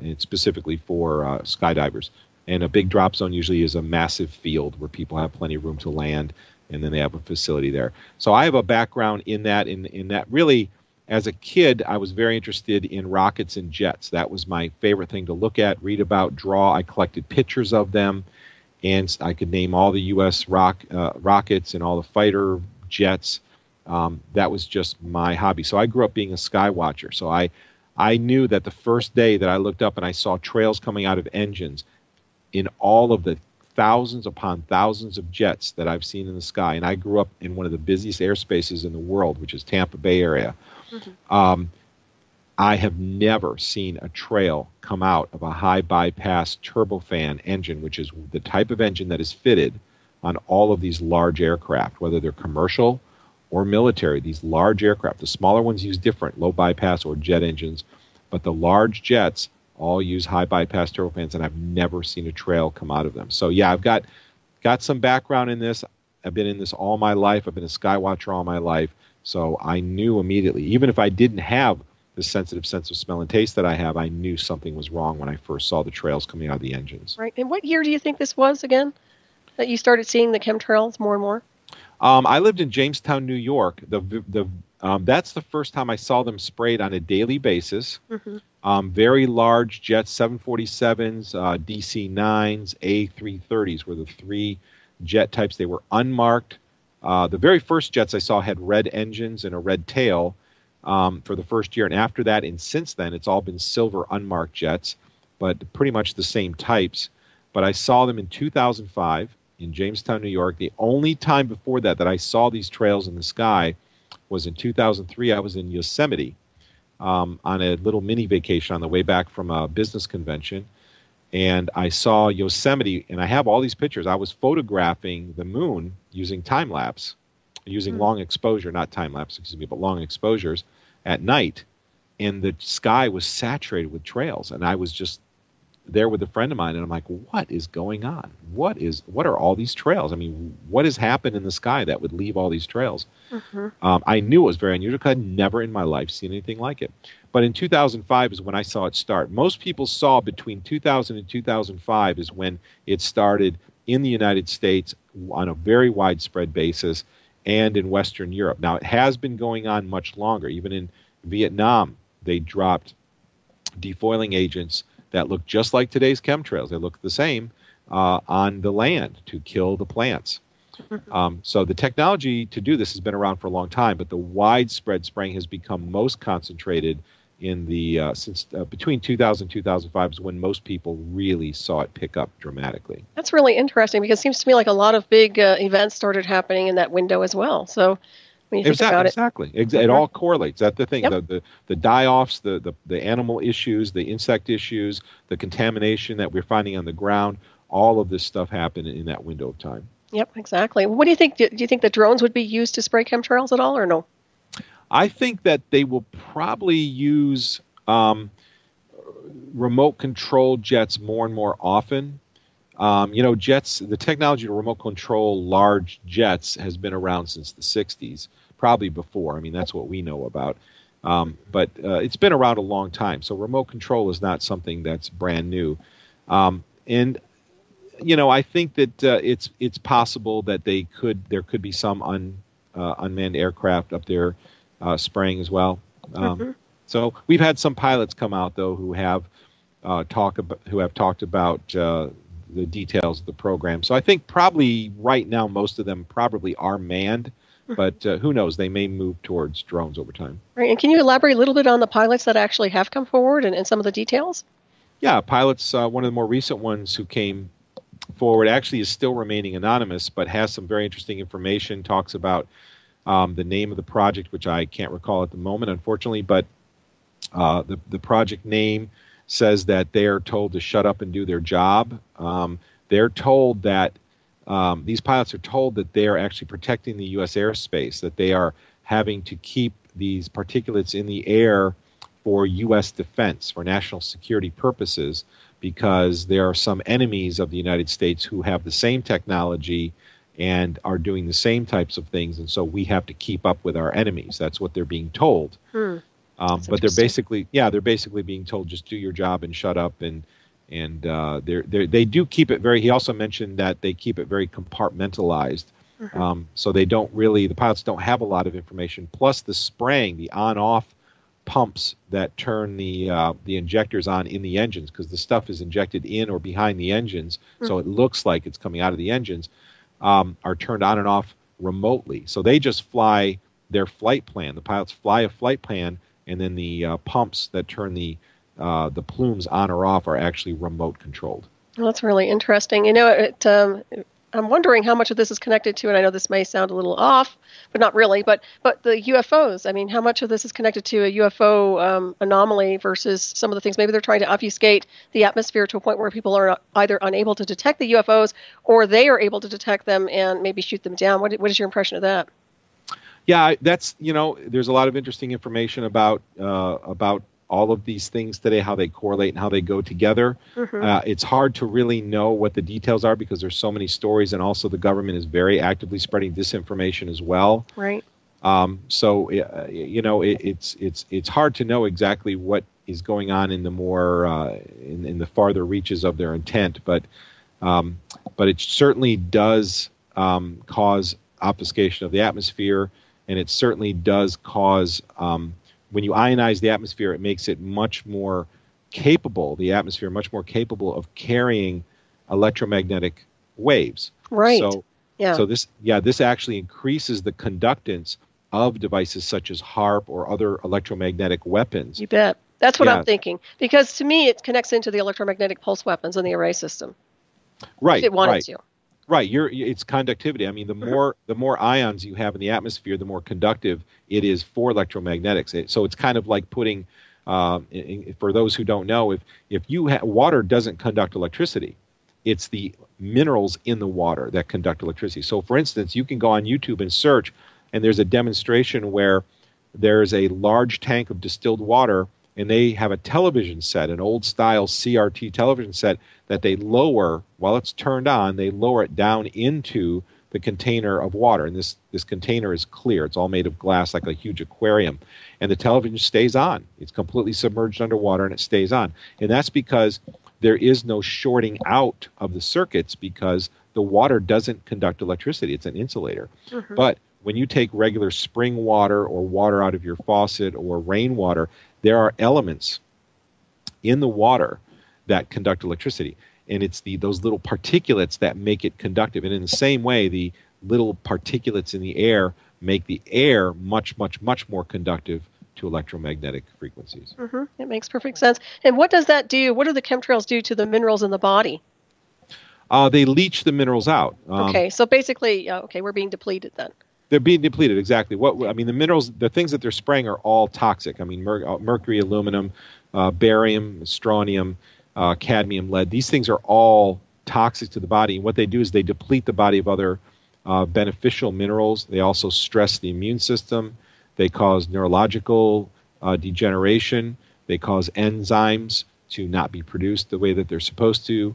it's specifically for skydivers. And a big drop zone usually is a massive field where people have plenty of room to land, and then they have a facility there. So I have a background in that. In that, really, as a kid, I was very interested in rockets and jets. That was my favorite thing to look at, read about, draw. I collected pictures of them. And I could name all the U.S. rockets and all the fighter jets. That was just my hobby. So I grew up being a sky watcher. So I knew that the first day that I looked up and I saw trails coming out of engines in all of the thousands upon thousands of jets that I've seen in the sky. And I grew up in one of the busiest airspaces in the world, which is Tampa Bay area. I have never seen a trail come out of a high bypass turbofan engine, which is the type of engine that is fitted on all of these large aircraft, whether they're commercial or military. These large aircraft, the smaller ones use different low bypass or jet engines, but the large jets all use high bypass turbofans, and I've never seen a trail come out of them. So yeah, I've got some background in this. I've been in this all my life. I've been a sky watcher all my life. So I knew immediately, even if I didn't have the sensitive sense of smell and taste that I have, I knew something was wrong when I first saw the trails coming out of the engines. Right. And what year do you think this was again, that you started seeing the chemtrails more and more? I lived in Jamestown, New York. That's the first time I saw them sprayed on a daily basis. Very large jets, 747s, DC-9s, A330s were the three jet types. They were unmarked. The very first jets I saw had red engines and a red tail. For the first year, and after that, and since then, it's all been silver unmarked jets, but pretty much the same types. But I saw them in 2005 in Jamestown, New York. The only time before that I saw these trails in the sky was in 2003. I was in Yosemite on a little mini vacation on the way back from a business convention, and I saw Yosemite, and I have all these pictures. I was photographing the moon using time lapse, using long exposure, not time lapse, excuse me, but long exposures at night, and the sky was saturated with trails, and I was just there with a friend of mine, and I'm like, what is going on? What are all these trails? I mean, what has happened in the sky that would leave all these trails? I knew it was very unusual because I'd never in my life seen anything like it. But in 2005 is when I saw it start. Most people saw between 2000 and 2005 is when it started in the United States on a very widespread basis and in Western Europe. Now, it has been going on much longer. Even in Vietnam, they dropped defoiling agents that look just like today's chemtrails. They look the same on the land to kill the plants. So the technology to do this has been around for a long time, but the widespread spraying has become most concentrated in the since between 2000 and 2005 is when most people really saw it pick up dramatically. That's really interesting because it seems to me like a lot of big events started happening in that window as well. So when you think about it. Exactly. It all correlates. That's the thing. Yep. The die-offs, the animal issues, the insect issues, the contamination that we're finding on the ground, all of this stuff happened in that window of time. Yep, exactly. What do you think? Do you think the drones would be used to spray chemtrails at all or no? I think that they will probably use remote control jets more and more often. Jets, the technology to remote control large jets has been around since the 60s, probably before. I mean, that's what we know about. But it's been around a long time. So remote control is not something that's brand new. And I think that it's possible that there could be some unmanned aircraft up there spraying as well. So we've had some pilots come out though who have talked about the details of the program. So I think probably right now most of them probably are manned, but who knows? They may move towards drones over time. Right. And can you elaborate a little bit on the pilots that actually have come forward and some of the details? Yeah, pilots. One of the more recent ones who came forward actually is still remaining anonymous, but has some very interesting information. Talks about the name of the project, which I can't recall at the moment, unfortunately, but the project name says that they are told to shut up and do their job. They're told that these pilots are told that they are actually protecting the U.S. airspace, that they are having to keep these particulates in the air for U.S. defense, for national security purposes, because there are some enemies of the United States who have the same technology and are doing the same types of things, and so we have to keep up with our enemies. That's what they're being told. But they're basically being told just do your job and shut up, and they do keep it very. He also mentioned that they keep it very compartmentalized, so they don't really, the pilots don't have a lot of information. Plus the spraying, the on-off pumps that turn the injectors on in the engines, because the stuff is injected in or behind the engines, so it looks like it's coming out of the engines, are turned on and off remotely. So they just fly their flight plan. The pilots fly a flight plan, and then the pumps that turn the plumes on or off are actually remote controlled. Well, that's really interesting. I'm wondering how much of this is connected to, and I know this may sound a little off, but not really, but the UFOs. I mean, how much of this is connected to a UFO anomaly versus some of the things maybe they're trying to obfuscate the atmosphere to a point where people are either unable to detect the UFOs or they are able to detect them and maybe shoot them down. What is your impression of that? Yeah, that's, there's a lot of interesting information about all of these things today, how they correlate and how they go together. It's hard to really know what the details are because there's so many stories, and also the government is very actively spreading disinformation as well. Right. So it's hard to know exactly what is going on in the more in the farther reaches of their intent, but it certainly does cause obfuscation of the atmosphere, and it certainly does cause when you ionize the atmosphere, it makes it much more capable, the atmosphere much more capable of carrying electromagnetic waves. Right. So this actually increases the conductance of devices such as HARP or other electromagnetic weapons. You bet. That's what I'm thinking. Because to me, it connects into the electromagnetic pulse weapons in the array system. Right. If it wanted to. Right, it's conductivity. I mean, the more ions you have in the atmosphere, the more conductive it is for electromagnetics. So it's kind of like putting, for those who don't know, if water doesn't conduct electricity, it's the minerals in the water that conduct electricity. So, for instance, you can go on YouTube and search, and there's a demonstration where there's a large tank of distilled water, and they have a television set, an old-style CRT television set, that they lower, while it's turned on, they lower it down into the container of water. And this container is clear. It's all made of glass, like a huge aquarium. And the television stays on. It's completely submerged underwater, and it stays on. And that's because there is no shorting out of the circuits, because the water doesn't conduct electricity. It's an insulator. But when you take regular spring water or water out of your faucet or rainwater, there are elements in the water that conduct electricity, and it's those little particulates that make it conductive. And in the same way, the little particulates in the air make the air much, much, much more conductive to electromagnetic frequencies. It makes perfect sense. And what does that do? What do the chemtrails do to the minerals in the body? They leach the minerals out. Okay, so basically, we're being depleted then. They're being depleted, exactly. The minerals, the things that they're spraying are all toxic. I mean, mercury, aluminum, barium, strontium, cadmium, lead. These things are all toxic to the body. And what they do is they deplete the body of other beneficial minerals. They also stress the immune system. They cause neurological degeneration. They cause enzymes to not be produced the way that they're supposed to.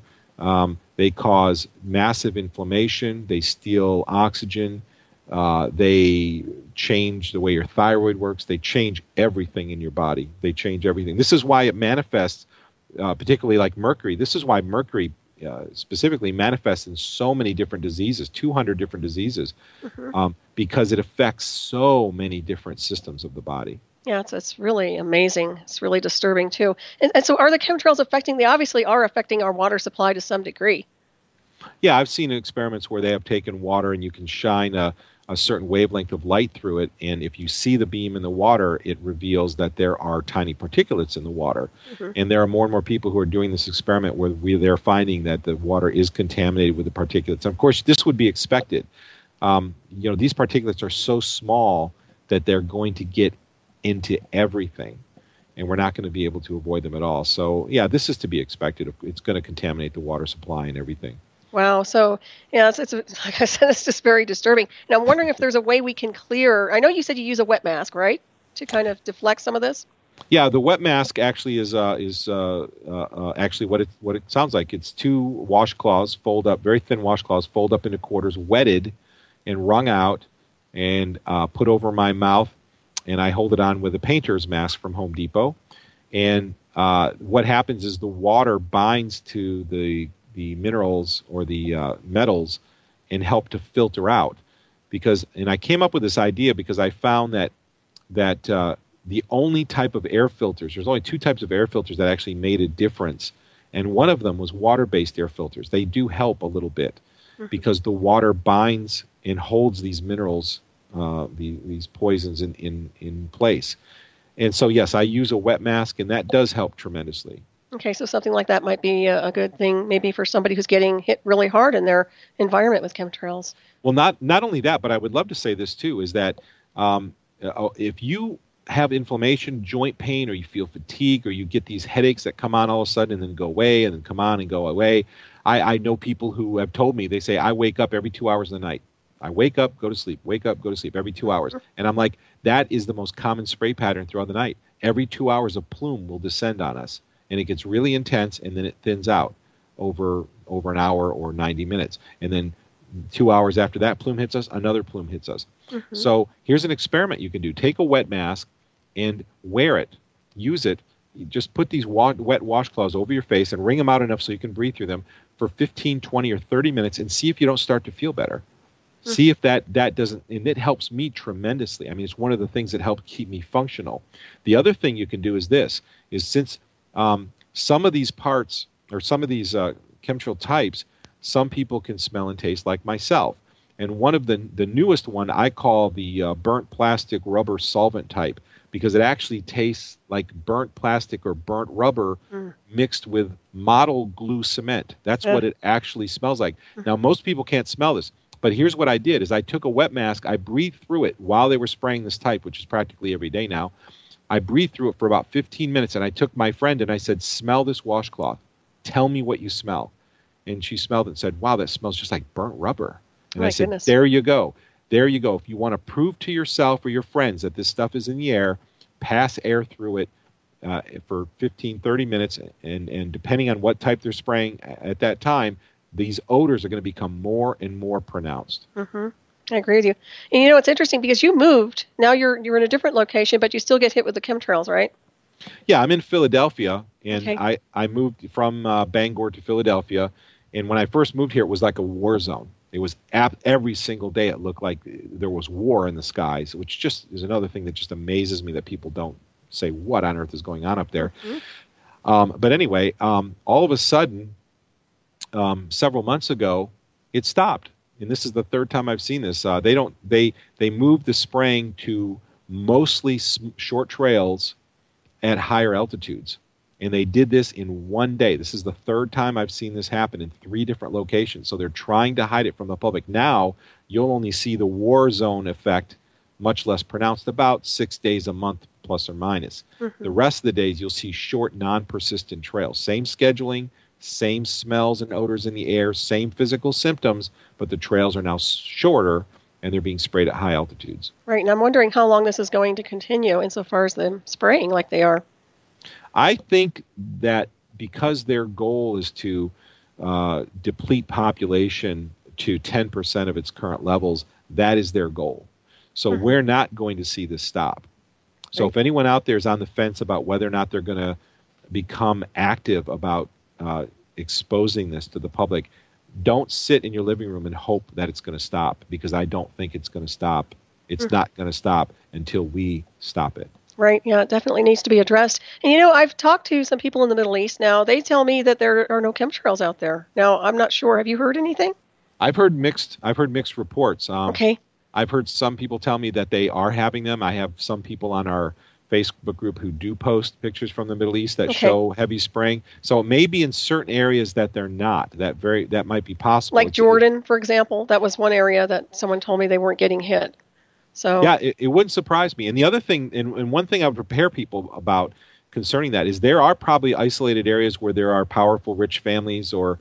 They cause massive inflammation. They steal oxygen. They change the way your thyroid works. They change everything in your body. They change everything. This is why it manifests, particularly like mercury. This is why mercury specifically manifests in so many different diseases, 200 different diseases, because it affects so many different systems of the body. Yeah, it's really amazing. It's really disturbing too. And so are the chemtrails affecting, they obviously are affecting our water supply to some degree. Yeah, I've seen experiments where they have taken water and you can shine a certain wavelength of light through it. And if you see the beam in the water, it reveals that there are tiny particulates in the water. And there are more and more people who are doing this experiment where they're finding that the water is contaminated with the particulates. And of course, this would be expected. These particulates are so small that they're going to get into everything, and we're not going to be able to avoid them at all. So, yeah, this is to be expected. It's going to contaminate the water supply and everything. Wow. So, yeah, it's like I said, it's just very disturbing. And I'm wondering if there's a way we can clear. I know you said you use a wet mask, right, to kind of deflect some of this? Yeah, the wet mask actually is actually what it sounds like. It's 2 washcloths fold up, very thin washcloths, fold up into quarters, wetted and wrung out, and put over my mouth. And I hold it on with a painter's mask from Home Depot. And what happens is the water binds to the minerals or the metals and help to filter out. And I came up with this idea because I found that the only type of air filters, there's only 2 types of air filters that actually made a difference. And one of them was water-based air filters. They do help a little bit because the water binds and holds these minerals, these poisons in place. And so, yes, I use a wet mask, and that does help tremendously. Okay, so something like that might be a good thing maybe for somebody who's getting hit really hard in their environment with chemtrails. Well, not only that, but I would love to say this too, is that if you have inflammation, joint pain, or you feel fatigue, or you get these headaches that come on all of a sudden and then go away and then come on and go away, I know people who have told me, they say, I wake up every 2 hours in the night. I wake up, go to sleep, wake up, go to sleep every 2 hours. And I'm like, that is the most common spray pattern throughout the night. Every 2 hours, a plume will descend on us. And it gets really intense, and then it thins out over an hour or 90 minutes. And then 2 hours after that plume hits us, another plume hits us. So here's an experiment you can do. Take a wet mask and wear it. Use it. You just put these wet washcloths over your face and wring them out enough so you can breathe through them for 15, 20, or 30 minutes and see if you don't start to feel better. See if that doesn't, and it helps me tremendously. I mean, it's one of the things that helps keep me functional. The other thing you can do is this, is since some of these parts, or some of these chemtrail types, some people can smell and taste like myself. And one of the newest one I call the burnt plastic rubber solvent type, because it actually tastes like burnt plastic or burnt rubber mixed with model glue cement. That's what it actually smells like. Now, most people can't smell this. But here's what I did, is I took a wet mask, I breathed through it while they were spraying this type, which is practically every day now. I breathed through it for about 15 minutes, and I took my friend and I said, smell this washcloth. Tell me what you smell. And she smelled it and said, wow, that smells just like burnt rubber. And I said, goodness. There you go. There you go. If you want to prove to yourself or your friends that this stuff is in the air, pass air through it for 15, 30 minutes, and depending on what type they're spraying at that time, these odors are going to become more and more pronounced. I agree with you. And it's interesting because you moved. Now you're in a different location, but you still get hit with the chemtrails, right? Yeah, I'm in Philadelphia, and I moved from Bangor to Philadelphia. And when I first moved here, it was like a war zone. It was every single day it looked like there was war in the skies, which just is another thing that just amazes me that people don't say, what on earth is going on up there? But anyway, all of a sudden, several months ago, it stopped, and this is the third time I've seen this. They moved the spraying to mostly short trails at higher altitudes, and they did this in one day. This is the third time I've seen this happen in 3 different locations. So they're trying to hide it from the public. Now you'll only see the war zone effect, much less pronounced, about 6 days a month, plus or minus. The rest of the days you'll see short, non-persistent trails. Same scheduling. Same smells and odors in the air, same physical symptoms, but the trails are now shorter, and they're being sprayed at high altitudes. Right. And I'm wondering how long this is going to continue insofar as them spraying like they are. I think that because their goal is to deplete population to 10% of its current levels, that is their goal. So we're not going to see this stop. So if anyone out there is on the fence about whether or not they're going to become active about exposing this to the public, don't sit in your living room and hope that it's going to stop, because I don't think it's going to stop. It's not going to stop until we stop it. Right. Yeah, it definitely needs to be addressed. And, I've talked to some people in the Middle East now. They tell me that there are no chemtrails out there. Now, I'm not sure. Have you heard anything? I've heard mixed reports. Okay. I've heard some people tell me that they are having them. I have some people on our Facebook group who do post pictures from the Middle East that show heavy spraying. So it may be in certain areas that they're not. That might be possible. Like Jordan, for example. That was one area that someone told me they weren't getting hit. So yeah, it wouldn't surprise me. And the other thing, and one thing I would prepare people about concerning that is there are probably isolated areas where there are powerful, rich families or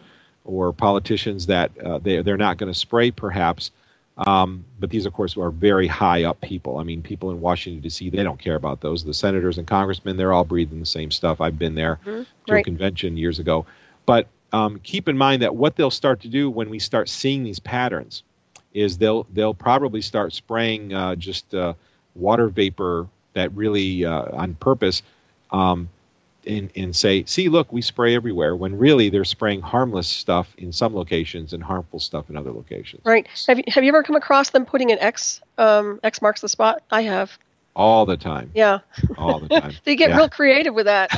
politicians that they're not going to spray, perhaps. But these, of course, are very high up people. I mean, people in Washington, D.C., they don't care about those. The senators and congressmen, they're all breathing the same stuff. I've been there to a convention years ago. But keep in mind that what they'll start to do when we start seeing these patterns is they'll probably start spraying just water vapor that really on purpose and say, see, look, we spray everywhere, when really they're spraying harmless stuff in some locations and harmful stuff in other locations. Right. Have you ever come across them putting an X marks the spot? I have. All the time. Yeah. All the time. They get real creative with that,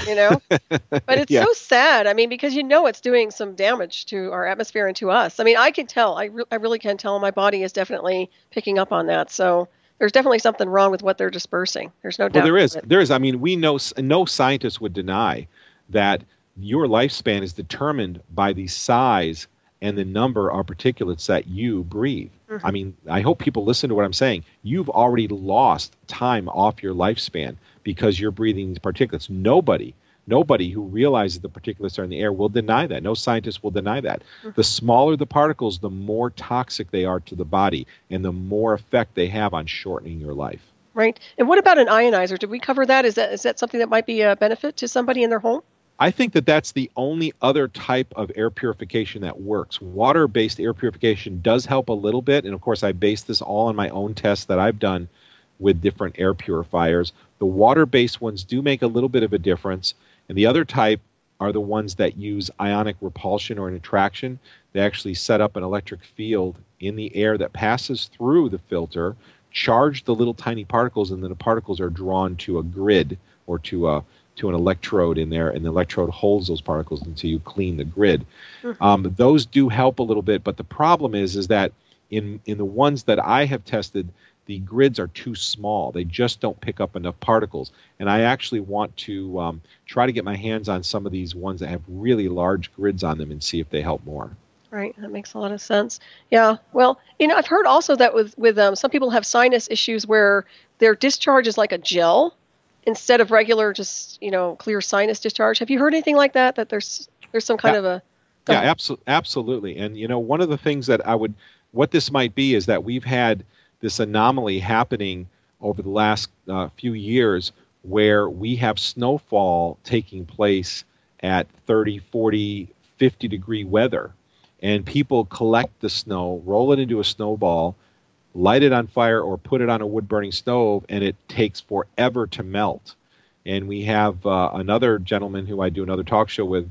But it's so sad. I mean, because it's doing some damage to our atmosphere and to us. I mean, I can tell. I really can tell. My body is definitely picking up on that. So there's definitely something wrong with what they're dispersing. There's no doubt. Well, there is. I mean, we know, no scientist would deny that your lifespan is determined by the size and the number of particulates that you breathe. I mean, I hope people listen to what I'm saying. You've already lost time off your lifespan because you're breathing these particulates. Nobody who realizes the particulates are in the air will deny that. No scientist will deny that. The smaller the particles, the more toxic they are to the body and the more effect they have on shortening your life. Right. And what about an ionizer? Did we cover that? Is that something that might be a benefit to somebody in their home? I think that that's the only other type of air purification that works. Water-based air purification does help a little bit. And of course, I base this all on my own tests that I've done with different air purifiers. The water-based ones do make a little bit of a difference. And the other type are the ones that use ionic repulsion or an attraction. They actually set up an electric field in the air that passes through the filter, charge the little tiny particles, and then the particles are drawn to a grid or to an electrode in there, and the electrode holds those particles until you clean the grid. Those do help a little bit, but the problem is that in the ones that I have tested, the grids are too small. They just don't pick up enough particles. And I actually want to try to get my hands on some of these ones that have really large grids on them and see if they help more. Right. That makes a lot of sense. Yeah. Well, I've heard also that with some people have sinus issues where their discharge is like a gel instead of regular, just, clear sinus discharge. Have you heard anything like that? That there's some kind of a... Yeah, absolutely. And, one of the things that what this might be is that we've had this anomaly happening over the last few years where we have snowfall taking place at 30, 40, 50 degree weather. And people collect the snow, roll it into a snowball, light it on fire or put it on a wood-burning stove, and it takes forever to melt. And we have another gentleman who I do another talk show with,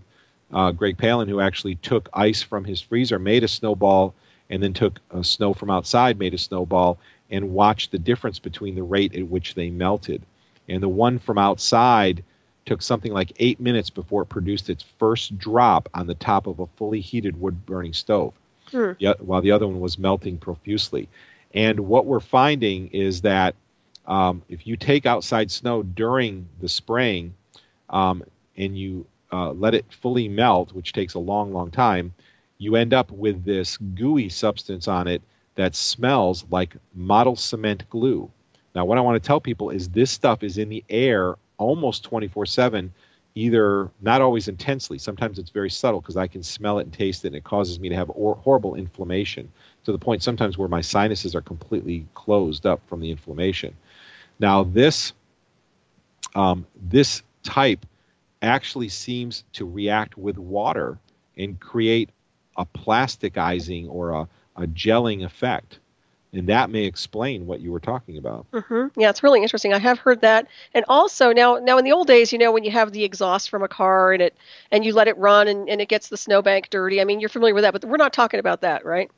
Greg Palin, who actually took ice from his freezer, made a snowball, and then took snow from outside, made a snowball, and watched the difference between the rate at which they melted. And the one from outside took something like 8 minutes before it produced its first drop on the top of a fully heated wood-burning stove, while the other one was melting profusely. And what we're finding is that if you take outside snow during the spraying and you let it fully melt, which takes a long, long time, you end up with this gooey substance on it that smells like model cement glue. Now, what I want to tell people is this stuff is in the air almost 24/7, either not always intensely. Sometimes it's very subtle because I can smell it and taste it, and it causes me to have horrible inflammation to the point sometimes where my sinuses are completely closed up from the inflammation. Now, this type actually seems to react with water and create a plasticizing or a gelling effect. And that may explain what you were talking about. Yeah, it's really interesting. I have heard that. And also now in the old days, when you have the exhaust from a car and you let it run and it gets the snowbank dirty. I mean, you're familiar with that, but we're not talking about that, right?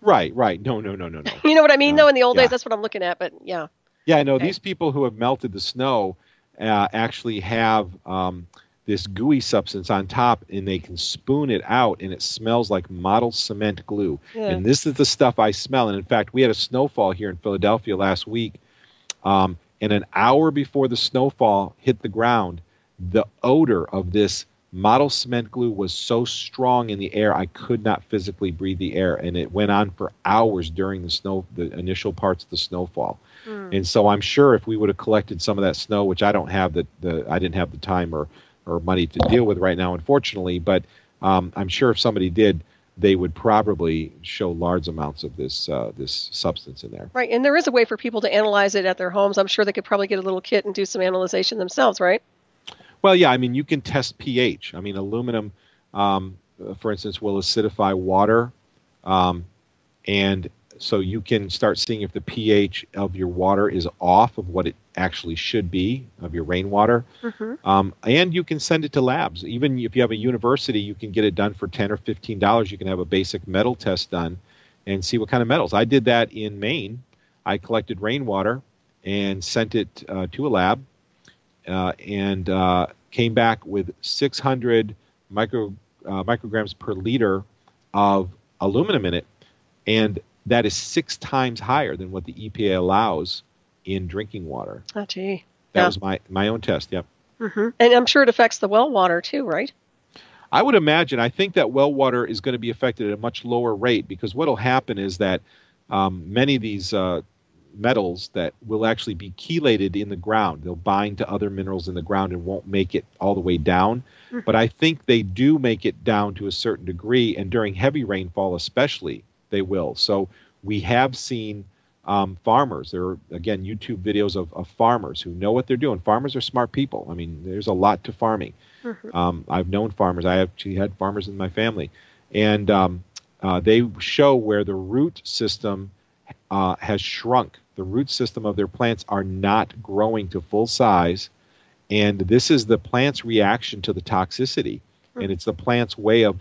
Right. No. You know what I mean, though? In the old days, Yeah. that's what I'm looking at, but yeah. Yeah, no, Okay. these people who have melted the snow actually have this gooey substance on top, and they can spoon it out, and it smells like mottled cement glue. Yeah. And this is the stuff I smell. And in fact, we had a snowfall here in Philadelphia last week, and an hour before the snowfall hit the ground, the odor of this mottled cement glue was so strong in the air, I could not physically breathe the air, and it went on for hours during the initial parts of the snowfall. And so I'm sure if we would have collected some of that snow, which I don't have I didn't have the time or money to deal with right now, unfortunately, but I'm sure if somebody did, they would probably show large amounts of this substance in there. Right, and there is a way for people to analyze it at their homes. I'm sure they could probably get a little kit and do some analyzation themselves, right? Well, yeah, I mean, you can test pH. I mean, aluminum, for instance, will acidify water, and so you can start seeing if the pH of your water is off of what it actually should be, of your rainwater. And you can send it to labs. Even if you have a university, you can get it done for $10 or $15. You can have a basic metal test done and see what kind of metals. I did that in Maine. I collected rainwater and sent it to a lab and came back with 600 micrograms per liter of aluminum in it. And that is 6 times higher than what the EPA allows in drinking water. Oh, gee. That was my own test, yep. And I'm sure it affects the well water too, right? I would imagine. I think that well water is going to be affected at a much lower rate because what will happen is that many of these metals that will actually be chelated in the ground. They'll bind to other minerals in the ground and won't make it all the way down. But I think they do make it down to a certain degree, and during heavy rainfall especially, they will. So we have seen farmers. There are, again, YouTube videos of farmers who know what they're doing. Farmers are smart people. I mean, there's a lot to farming. I've known farmers. I actually had farmers in my family. And they show where the root system has shrunk. The root system of their plants are not growing to full size. And this is the plant's reaction to the toxicity. And it's the plant's way of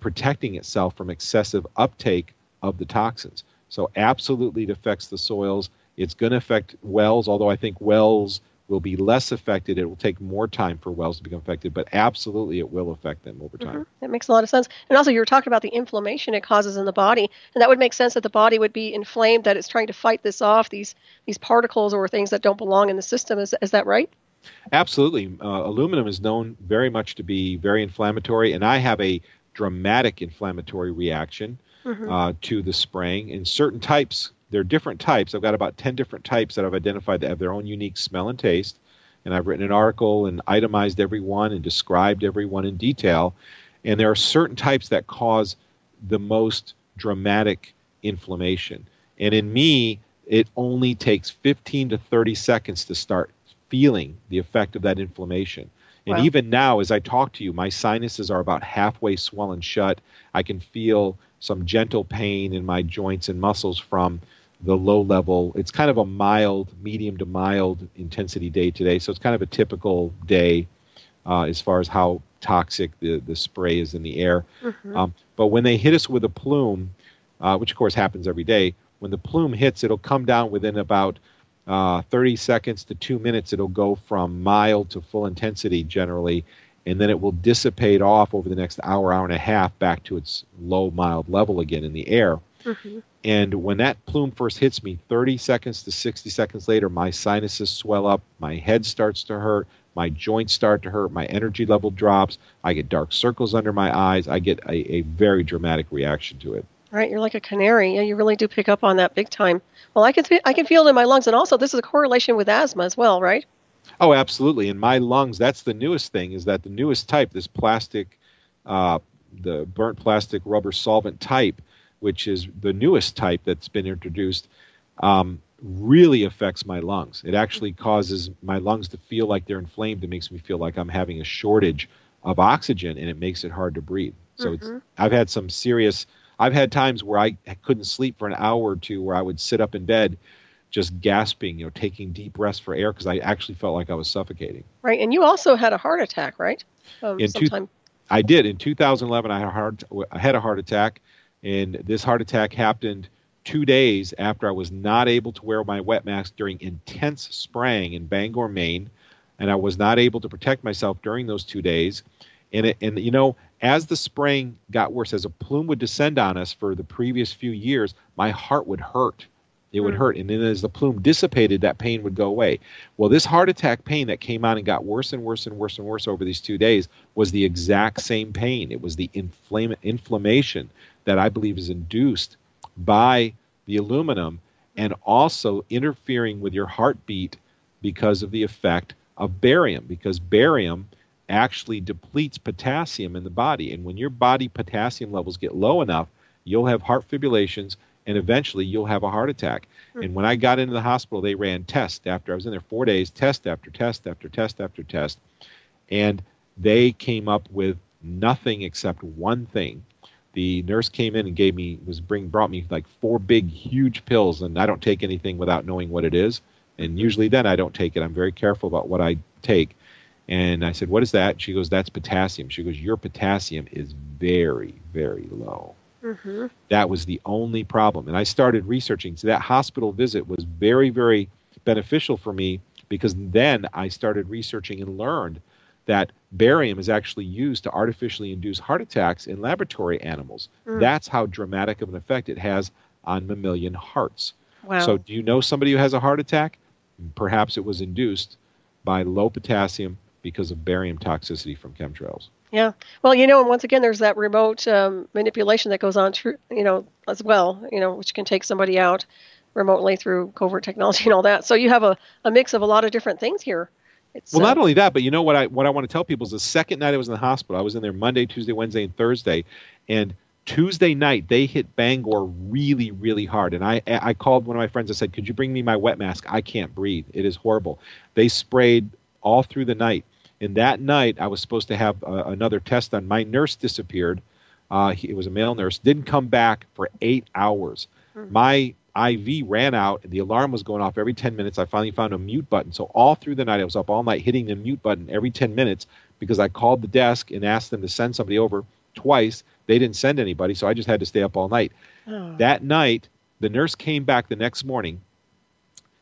protecting itself from excessive uptake of the toxins. So absolutely it affects the soils. It's going to affect wells, although I think wells will be less affected. It will take more time for wells to become affected, but absolutely it will affect them over time. That makes a lot of sense. And also you were talking about the inflammation it causes in the body, and that would make sense that the body would be inflamed, that it's trying to fight this off, these particles or things that don't belong in the system. Is that right? Absolutely. Aluminum is known very much to be very inflammatory, and I have a dramatic inflammatory reaction to the spraying. In certain types, there are different types. I've got about 10 different types that I've identified that have their own unique smell and taste. And I've written an article and itemized every one and described every one in detail. And there are certain types that cause the most dramatic inflammation. And in me, it only takes 15 to 30 seconds to start feeling the effect of that inflammation. And even now, as I talk to you, my sinuses are about halfway swollen shut. I can feel some gentle pain in my joints and muscles from the low level. It's kind of a mild, medium to mild intensity day today. So it's kind of a typical day as far as how toxic the spray is in the air. But when they hit us with a plume, which of course happens every day, when the plume hits, it'll come down within about 30 seconds to 2 minutes. It'll go from mild to full intensity generally, and then it will dissipate off over the next hour, hour and a half back to its low, mild level again in the air. And when that plume first hits me, 30 seconds to 60 seconds later, my sinuses swell up, my head starts to hurt, my joints start to hurt, my energy level drops, I get dark circles under my eyes, I get a very dramatic reaction to it. Right, you're like a canary. Yeah, you really do pick up on that big time. Well, I can feel it in my lungs, and also this is a correlation with asthma as well, right? Oh, absolutely. In my lungs, that's the newest thing, is that the newest type, this plastic, uh, the burnt plastic rubber solvent type, which is the newest type that's been introduced, really affects my lungs. It actually causes my lungs to feel like they're inflamed. It makes me feel like I'm having a shortage of oxygen, and it makes it hard to breathe. So Mm-hmm. I've had some serious, I've had times where I couldn't sleep for an hour or two, where I would sit up in bed just gasping, taking deep breaths for air because I actually felt like I was suffocating. Right. And you also had a heart attack, right? In two, Sometime. I did. In 2011, I had a heart attack, and this heart attack happened 2 days after I was not able to wear my wet mask during intense spraying in Bangor, Maine, and I was not able to protect myself during those 2 days. And as the spraying got worse, as a plume would descend on us for the previous few years, my heart would hurt. It would hurt. And then as the plume dissipated, that pain would go away. Well, this heart attack pain that came on and got worse and worse and worse and worse over these 2 days was the exact same pain. It was the inflammation that I believe is induced by the aluminum, and also interfering with your heartbeat because of the effect of barium, because barium actually depletes potassium in the body. And when your body potassium levels get low enough, you'll have heart fibrillations, and eventually you'll have a heart attack. And when I got into the hospital, they ran tests after I was in there 4 days, test after test after test after test. And they came up with nothing except one thing. The nurse came in and brought me like 4 big, huge pills, and I don't take anything without knowing what it is. And usually then I don't take it. I'm very careful about what I take. And I said, "What is that?" She goes, "That's potassium." She goes, "Your potassium is very, very low." Mm-hmm. That was the only problem. And I started researching. So that hospital visit was very, very beneficial for me, because then I started researching and learned that barium is actually used to artificially induce heart attacks in laboratory animals. That's how dramatic of an effect it has on mammalian hearts. Wow. So do you know somebody who has a heart attack? Perhaps it was induced by low potassium because of barium toxicity from chemtrails. Yeah. Well, and once again, there's that remote manipulation that goes on, as well, which can take somebody out remotely through covert technology and all that. So you have a mix of a lot of different things here. Well, not only that, but what I want to tell people is the second night I was in the hospital, I was in there Monday, Tuesday, Wednesday, and Thursday, and Tuesday night they hit Bangor really, really hard. And I called one of my friends. I said, "Could you bring me my wet mask? I can't breathe. It is horrible." They sprayed all through the night. And that night I was supposed to have another test done. My nurse disappeared. It was a male nurse. Didn't come back for 8 hours. My IV ran out. The alarm was going off every 10 minutes. I finally found a mute button. So all through the night, I was up all night hitting the mute button every 10 minutes because I called the desk and asked them to send somebody over twice. They didn't send anybody, so I just had to stay up all night. That night, the nurse came back the next morning.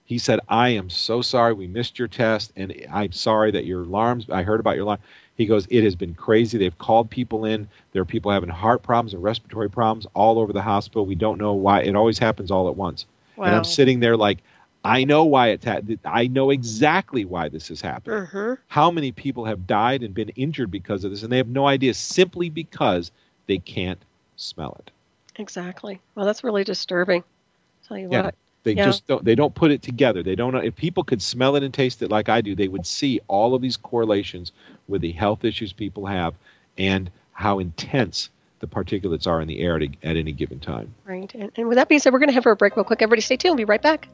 He said, "I am so sorry. We missed your test, and I'm sorry that your alarms, I heard about your alarm." He goes, "It has been crazy. They've called people in. There are people having heart problems and respiratory problems all over the hospital. We don't know why. It always happens all at once." Wow. And I'm sitting there like, I know why I know exactly why this has happened. How many people have died and been injured because of this, and they have no idea, simply because they can't smell it. Exactly. Well, that's really disturbing. Tell you what. They just don't put it together. They don't know. If people could smell it and taste it like I do, they would see all of these correlations with the health issues people have and how intense the particulates are in the air at any given time. Right. And with that being said, we're going to have a break real quick. Everybody stay tuned. We'll be right back.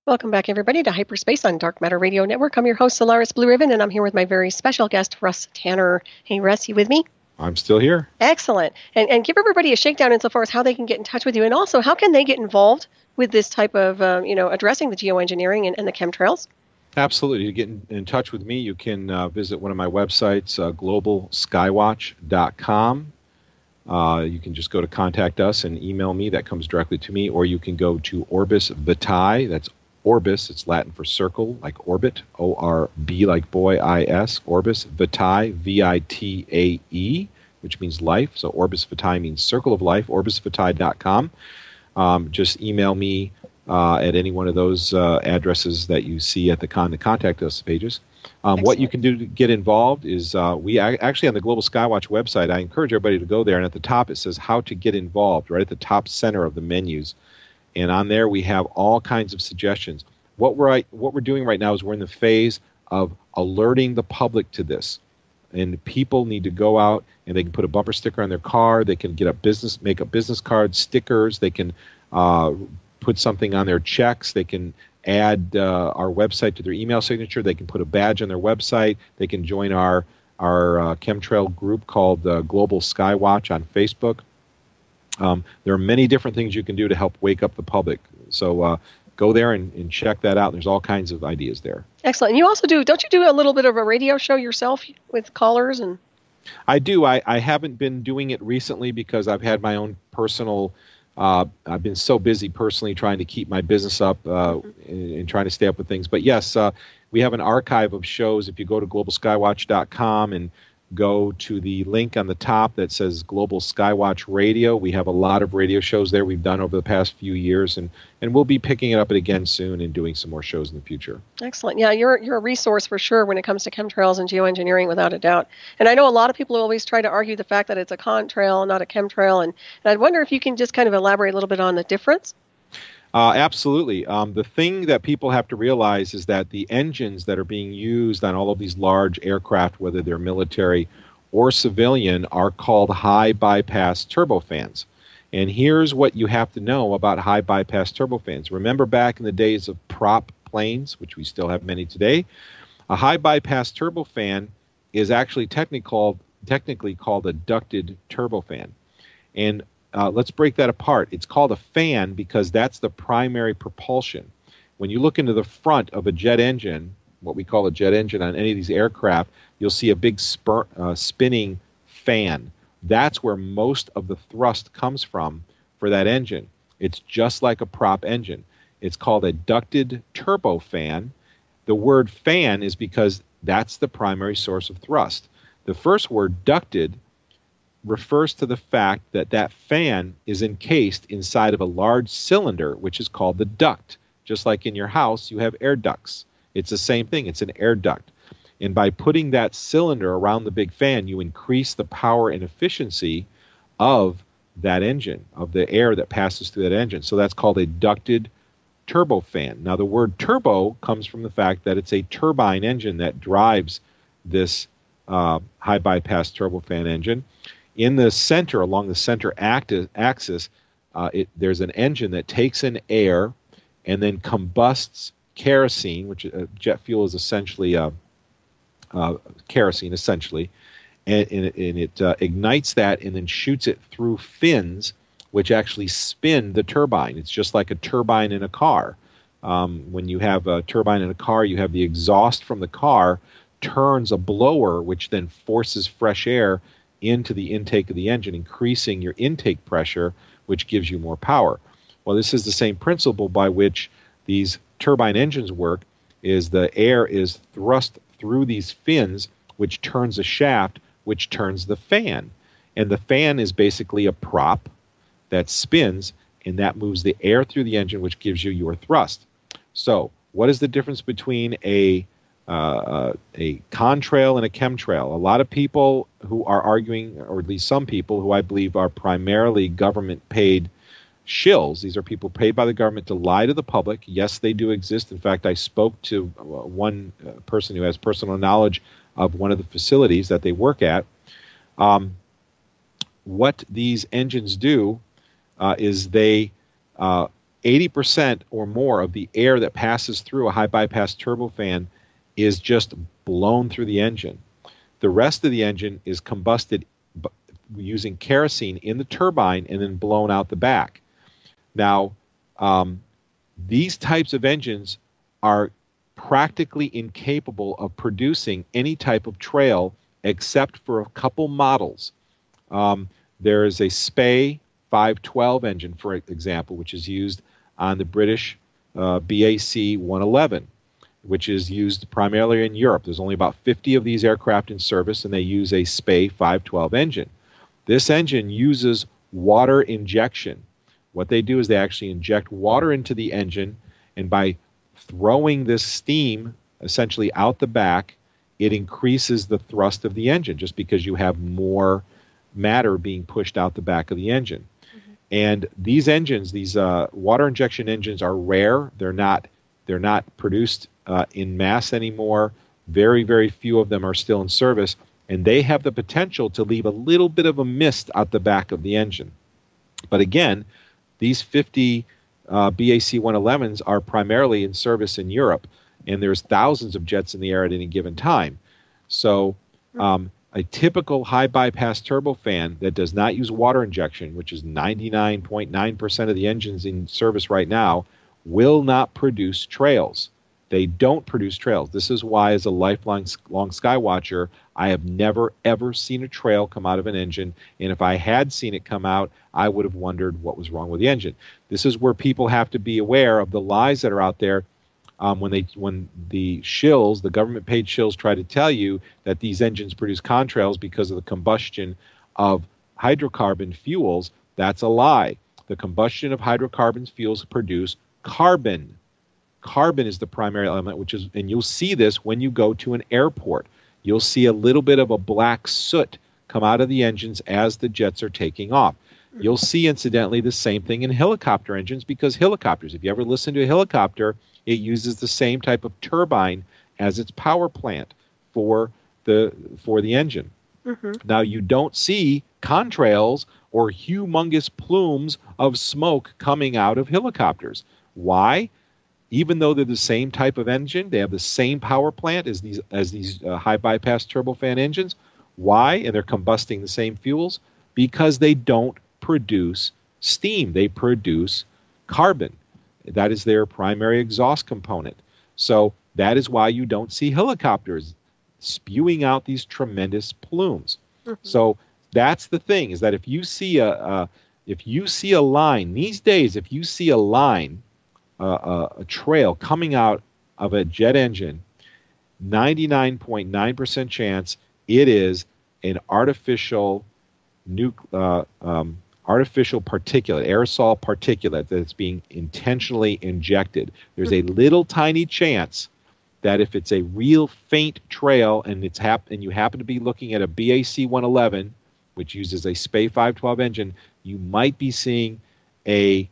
Welcome back, everybody, to Hyperspace on Dark Matter Radio Network. I'm your host, Solaris Blue Ribbon, and I'm here with my very special guest, Russ Tanner. Hey, Russ, you with me? I'm still here. Excellent. And give everybody a shakedown insofar as how they can get in touch with you, and also how can they get involved with this type of, addressing the geoengineering and the chemtrails? Absolutely. To get in touch with me, you can visit one of my websites, globalskywatch.com. You can just go to contact us and email me. That comes directly to me. Or you can go to Orbis Vitae. That's Orbis. It's Latin for circle, like orbit. O-R-B like boy, I-S. Orbis Vitae, V-I-T-A-E, which means life. So Orbis Vitae means circle of life. Orbisvitae.com. Just email me at any one of those addresses that you see at the contact us pages. What you can do to get involved is actually on the Global Skywatch website, I encourage everybody to go there, and at the top it says how to get involved, right at the top center of the menus. And on there we have all kinds of suggestions. What we're doing right now is we're in the phase of alerting the public to this. And people need to go out and they can put a bumper sticker on their car. They can make up business cards, stickers. They can put something on their checks. They can add our website to their email signature. They can put a badge on their website. They can join our chemtrail group called Global Skywatch on Facebook. There are many different things you can do to help wake up the public. So go there and check that out. There's all kinds of ideas there. Excellent. And you also don't you do a little bit of a radio show yourself with callers? And I do. I haven't been doing it recently because I've had my own personal, I've been so busy personally trying to keep my business up and trying to stay up with things. But yes, we have an archive of shows. If you go to globalskywatch.com and go to the link on the top that says Global Skywatch Radio. We have a lot of radio shows there we've done over the past few years, and we'll be picking it up again soon and doing some more shows in the future. Excellent. Yeah, you're a resource for sure when it comes to chemtrails and geoengineering, without a doubt. And I know a lot of people always try to argue the fact that it's a contrail, not a chemtrail, and I wonder if you can just kind of elaborate a little bit on the difference. Absolutely. The thing that people have to realize is that the engines that are being used on all of these large aircraft, whether they're military or civilian, are called high bypass turbofans. And here's what you have to know about high bypass turbofans. Remember back in the days of prop planes, which we still have many today, a high bypass turbofan is actually technically called a ducted turbofan. And let's break that apart. It's called a fan because that's the primary propulsion. When you look into the front of a jet engine, what we call a jet engine on any of these aircraft, you'll see a big spinning fan. That's where most of the thrust comes from for that engine. It's just like a prop engine. It's called a ducted turbofan. The word fan is because that's the primary source of thrust. The first word, ducted, refers to the fact that that fan is encased inside of a large cylinder, which is called the duct. Just like in your house, you have air ducts. It's the same thing. It's an air duct. And by putting that cylinder around the big fan, you increase the power and efficiency of that engine, of the air that passes through that engine. So that's called a ducted turbofan. Now, the word turbo comes from the fact that it's a turbine engine that drives this high bypass turbofan engine. In the center, along the center axis, there's an engine that takes in air and then combusts kerosene, which jet fuel is essentially kerosene, essentially, and it ignites that and then shoots it through fins, which actually spin the turbine. It's just like a turbine in a car. When you have a turbine in a car, you have the exhaust from the car turns a blower, which then forces fresh air into the intake of the engine, increasing your intake pressure, which gives you more power. Well, this is the same principle by which these turbine engines work, is the air is thrust through these fins, which turns a shaft, which turns the fan. And the fan is basically a prop that spins, and that moves the air through the engine, which gives you your thrust. So what is the difference between a contrail and a chemtrail? A lot of people who are arguing, or at least some people who I believe are primarily government-paid shills, these are people paid by the government to lie to the public. Yes, they do exist. In fact, I spoke to one person who has personal knowledge of one of the facilities that they work at. What these engines do is they 80% or more of the air that passes through a high bypass turbofan is just blown through the engine. The rest of the engine is combusted using kerosene in the turbine and then blown out the back. Now, these types of engines are practically incapable of producing any type of trail except for a couple models. There is a SPAY 512 engine, for example, which is used on the British BAC 111, which is used primarily in Europe. There's only about 50 of these aircraft in service, and they use a SPAY 512 engine. This engine uses water injection. What they do is they actually inject water into the engine, and by throwing this steam essentially out the back, it increases the thrust of the engine just because you have more matter being pushed out the back of the engine. And these engines, these water injection engines, are rare. They're not produced in mass anymore. Very, very few of them are still in service, and they have the potential to leave a little bit of a mist out the back of the engine. But again, these 50 BAC-111s are primarily in service in Europe, and there's thousands of jets in the air at any given time. So a typical high bypass turbofan that does not use water injection, which is 99.9% of the engines in service right now, will not produce trails. They don't produce trails. This is why, as a lifelong skywatcher, I have never, ever seen a trail come out of an engine. And if I had seen it come out, I would have wondered what was wrong with the engine. This is where people have to be aware of the lies that are out there. When the shills, the government-paid shills, try to tell you that these engines produce contrails because of the combustion of hydrocarbon fuels, that's a lie. The combustion of hydrocarbon fuels produce carbon. Carbon is the primary element, and you'll see this when you go to an airport. You'll see a little bit of a black soot come out of the engines as the jets are taking off. You'll see, incidentally, the same thing in helicopter engines, because helicopters, if you ever listen to a helicopter, it uses the same type of turbine as its power plant for the engine. Now, you don't see contrails or humongous plumes of smoke coming out of helicopters. Why? Even though they're the same type of engine, they have the same power plant as these high bypass turbofan engines. Why? And they're combusting the same fuels because they don't produce steam. They produce carbon. That is their primary exhaust component. So that is why you don't see helicopters spewing out these tremendous plumes. So that's the thing, is that if you see a line these days, if you see a line, a trail coming out of a jet engine, 99.9% chance it is an artificial particulate, aerosol particulate that's being intentionally injected. There's a little tiny chance that if it's a real faint trail and you happen to be looking at a BAC-111, which uses a SPA 512 engine, you might be seeing a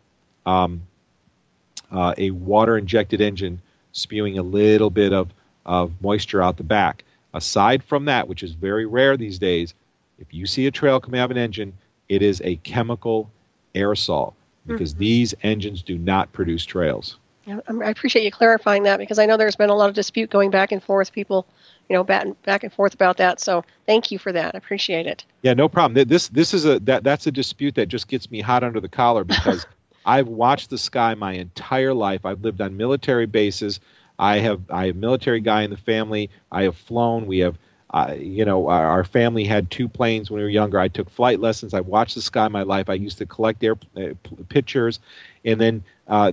water-injected engine spewing a little bit of moisture out the back. Aside from that, which is very rare these days, if you see a trail coming out of an engine, it is a chemical aerosol, because these engines do not produce trails. I appreciate you clarifying that, because I know there's been a lot of dispute going back and forth, people, back and forth about that. So thank you for that. I appreciate it. Yeah, no problem. This is that's a dispute that just gets me hot under the collar, because I've watched the sky my entire life. I've lived on military bases. I have a military guy in the family. I have flown. We have, our family had 2 planes when we were younger. I took flight lessons. I watched the sky my life. I used to collect pictures. And then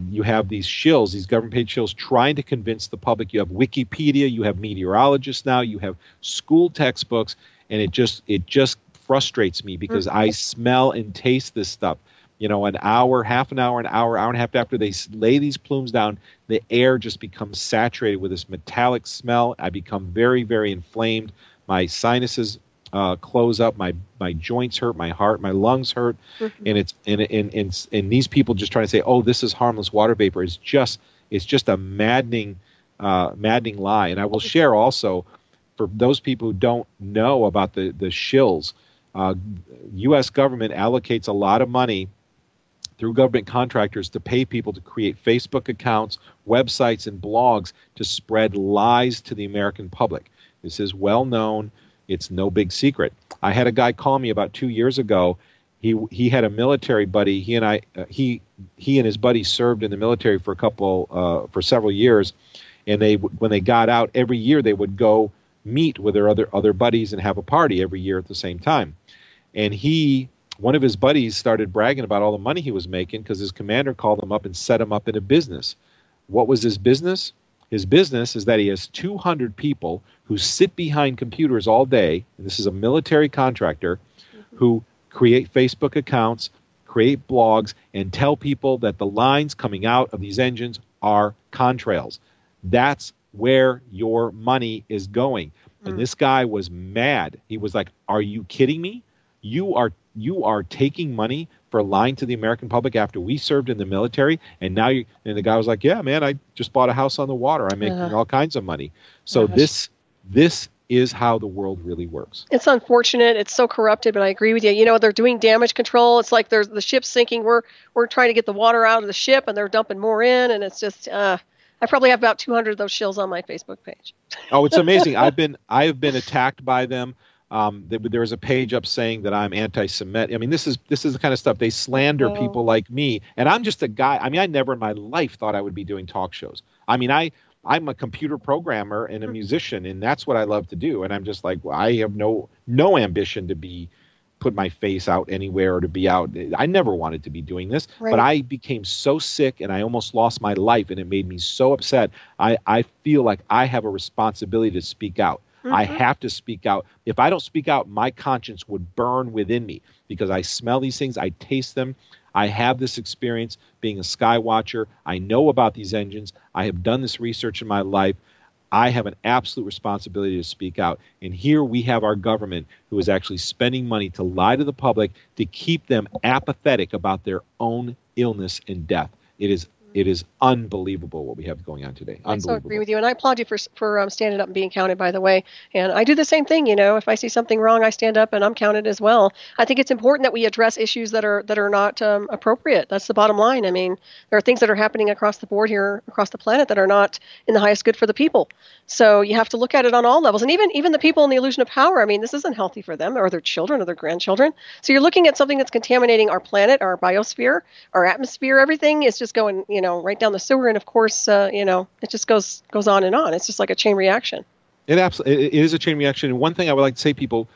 you have these shills, these government-paid shills, trying to convince the public. You have Wikipedia. You have meteorologists now. You have school textbooks. And it just frustrates me, because I smell and taste this stuff. An hour, half an hour, an hour and a half after they lay these plumes down, the air just becomes saturated with this metallic smell. I become very, very inflamed. My sinuses close up. My joints hurt. My heart, my lungs hurt. And and these people just trying to say, "Oh, this is harmless water vapor." It's just a maddening lie. And I will share also, for those people who don't know about the shills, U.S. government allocates a lot of money through government contractors to pay people to create Facebook accounts, websites, and blogs to spread lies to the American public. This is well known. It's no big secret. I had a guy call me about 2 years ago. He had a military buddy. He and his buddy served in the military for several years, and when they got out every year, they would go meet with their other buddies and have a party every year at the same time. And one of his buddies started bragging about all the money he was making, because his commander called him up and set him up in a business. What was his business? His business is that he has 200 people who sit behind computers all day, and this is a military contractor, who create Facebook accounts, create blogs, and tell people that the lines coming out of these engines are contrails. That's where your money is going. And this guy was mad. He was like, "Are you kidding me? You are taking money for lying to the American public after we served in the military, and now you." And the guy was like, "Yeah, man, I just bought a house on the water. I'm making all kinds of money." So this is how the world really works. It's unfortunate. It's so corrupted, but I agree with you. You know, they're doing damage control. It's like there's the ship's sinking. We're trying to get the water out of the ship, and they're dumping more in, and it's just. I probably have about 200 of those shills on my Facebook page. Oh, it's amazing. I have been attacked by them. There was a page up saying that I'm anti-Semitic. I mean, this is the kind of stuff they slander people like me, and I'm just a guy. I mean, I never in my life thought I would be doing talk shows. I mean, I'm a computer programmer and a musician, and that's what I love to do. And I'm just like, well, I have no ambition to put my face out anywhere or to be out. I never wanted to be doing this, but I became so sick and I almost lost my life, and it made me so upset. I feel like I have a responsibility to speak out. I have to speak out. If I don't speak out, my conscience would burn within me because I smell these things, I taste them. I have this experience being a sky watcher. I know about these engines. I have done this research in my life. I have an absolute responsibility to speak out. And here we have our government who is actually spending money to lie to the public to keep them apathetic about their own illness and death. It is unbelievable what we have going on today. I so agree with you, and I applaud you for standing up and being counted, by the way. And I do the same thing. You know, if I see something wrong, I stand up and I'm counted as well. I think it's important that we address issues that are not appropriate. That's the bottom line. I mean, there are things that are happening across the board here, across the planet, that are not in the highest good for the people. So you have to look at it on all levels, and even the people in the illusion of power. I mean, this isn't healthy for them or their children or their grandchildren. So you're looking at something that's contaminating our planet, our biosphere, our atmosphere. Everything is just going, right down the sewer, and of course, it just goes on and on. It's just like a chain reaction. It is a chain reaction. And one thing I would like to say, people,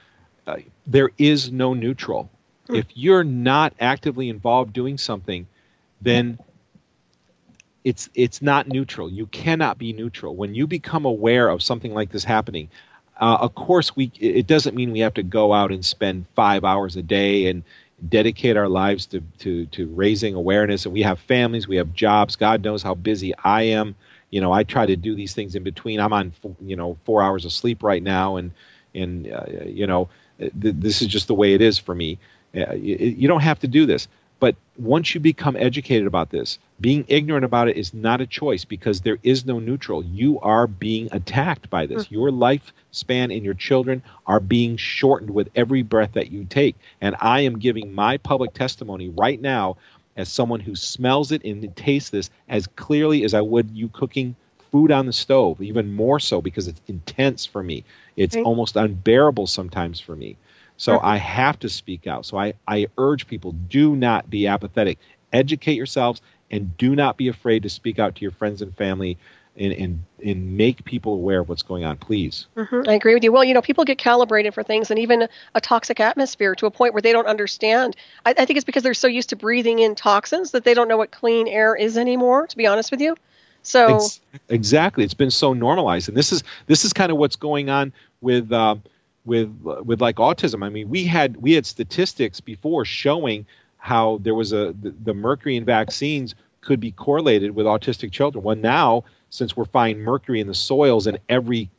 there is no neutral. If you're not actively involved doing something, then it's not neutral. You cannot be neutral. When you become aware of something like this happening, of course, it doesn't mean we have to go out and spend 5 hours a day and dedicate our lives to raising awareness. And we have families, we have jobs. God knows how busy I am. I try to do these things in between. I'm on 4 hours of sleep right now, and this is just the way it is for me. You don't have to do this. But once you become educated about this, being ignorant about it is not a choice, because there is no neutral. You are being attacked by this. Your lifespan and your children are being shortened with every breath that you take. And I am giving my public testimony right now as someone who smells it and tastes this as clearly as I would you cooking food on the stove, even more so because it's intense for me. It's almost unbearable sometimes for me. So I have to speak out. So I urge people, do not be apathetic. Educate yourselves, and do not be afraid to speak out to your friends and family and make people aware of what's going on, please. I agree with you. Well, people get calibrated for things, and even a toxic atmosphere to a point where they don't understand. I think it's because they're so used to breathing in toxins that they don't know what clean air is anymore, to be honest with you. So exactly. It's been so normalized. And this is kind of what's going on with like autism. I mean, we had statistics before showing how there was the mercury in vaccines could be correlated with autistic children. Well, now, since we're finding mercury in the soils in every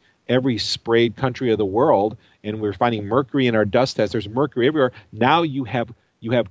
sprayed country of the world, and we're finding mercury in our dust tests, there's mercury everywhere. Now you have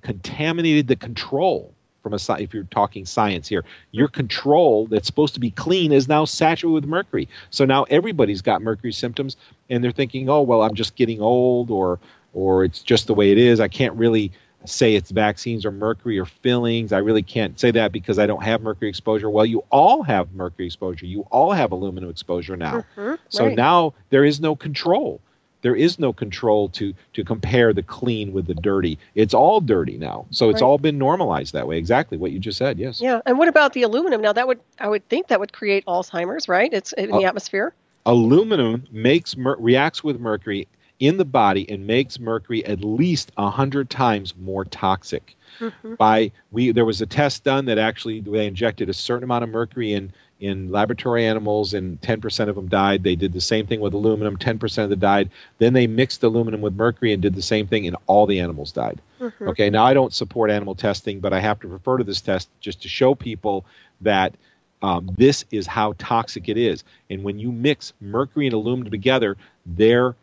contaminated the control. If you're talking science here, your control that's supposed to be clean is now saturated with mercury. So now everybody's got mercury symptoms, and they're thinking, oh, well, I'm just getting old, or it's just the way it is. I can't really say it's vaccines or mercury or fillings. I really can't say that because I don't have mercury exposure. Well, you all have mercury exposure. You all have aluminum exposure now. So now there is no control. There is no control to compare the clean with the dirty. It's all dirty now. So it's all been normalized that way. Exactly what you just said. Yes. Yeah. And what about the aluminum? Now I would think that would create Alzheimer's, right? It's in the atmosphere. Aluminum reacts with mercury in the body and makes mercury at least 100 times more toxic. There was a test done that actually they injected a certain amount of mercury in laboratory animals, and 10% of them died. They did the same thing with aluminum, 10% of them died. Then they mixed aluminum with mercury and did the same thing, and all the animals died. Mm-hmm. Okay, now I don't support animal testing, but I have to refer to this test just to show people that this is how toxic it is. And when you mix mercury and aluminum together, their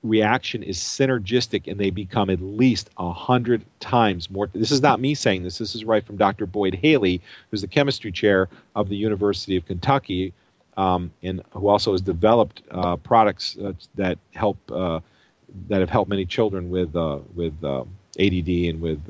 reaction is synergistic, and they become at least 100 times more. This is not me saying this. This is right from Dr. Boyd Haley, who's the chemistry chair of the University of Kentucky, and who also has developed products that have helped many children with ADD and with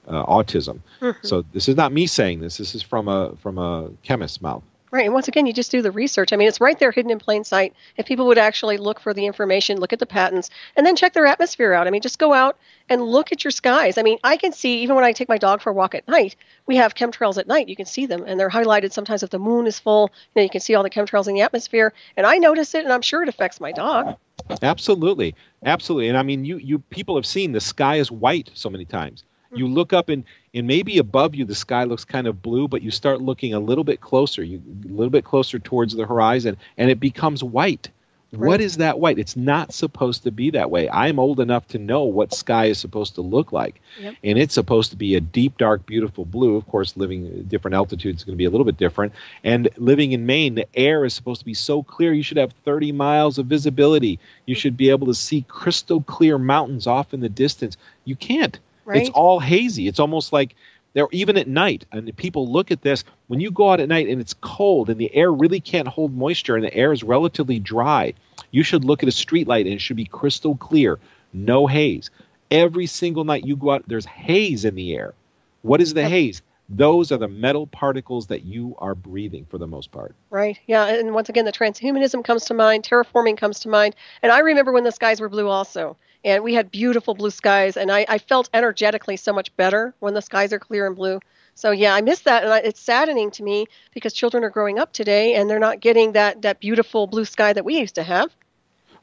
autism. Mm-hmm. So this is not me saying this. This is from a chemist's mouth. Right. And once again, you just do the research. I mean, it's right there hidden in plain sight. If people would actually look for the information, look at the patents, and then check their atmosphere out. I mean, just go out and look at your skies. I mean, I can see, even when I take my dog for a walk at night, we have chemtrails at night. You can see them, and they're highlighted sometimes if the moon is full. You can see all the chemtrails in the atmosphere, and I notice it, and I'm sure it affects my dog. Absolutely. Absolutely. And I mean, you people have seen the sky is white so many times. You look up and maybe above you the sky looks kind of blue, but you start looking a little bit closer, towards the horizon, and it becomes white. Right. What is that white? It's not supposed to be that way. I'm old enough to know what sky is supposed to look like. Yep. And it's supposed to be a deep, dark, beautiful blue. Of course, living at different altitudes is going to be a little bit different. And living in Maine, the air is supposed to be so clear. You should have 30 miles of visibility. You should be able to see crystal clear mountains off in the distance. You can't. Right. It's all hazy. It's almost like they're even at night. And people look at this. When you go out at night and it's cold and the air really can't hold moisture and the air is relatively dry, you should look at a street light and it should be crystal clear, no haze. Every single night you go out, there's haze in the air. What is the haze? Those are the metal particles that you are breathing for the most part. Right. Yeah. And once again, the transhumanism comes to mind. Terraforming comes to mind. And I remember when the skies were blue also. And we had beautiful blue skies. And I felt energetically so much better when the skies are clear and blue. So, yeah, I miss that. And it's saddening to me because children are growing up today and they're not getting that beautiful blue sky that we used to have.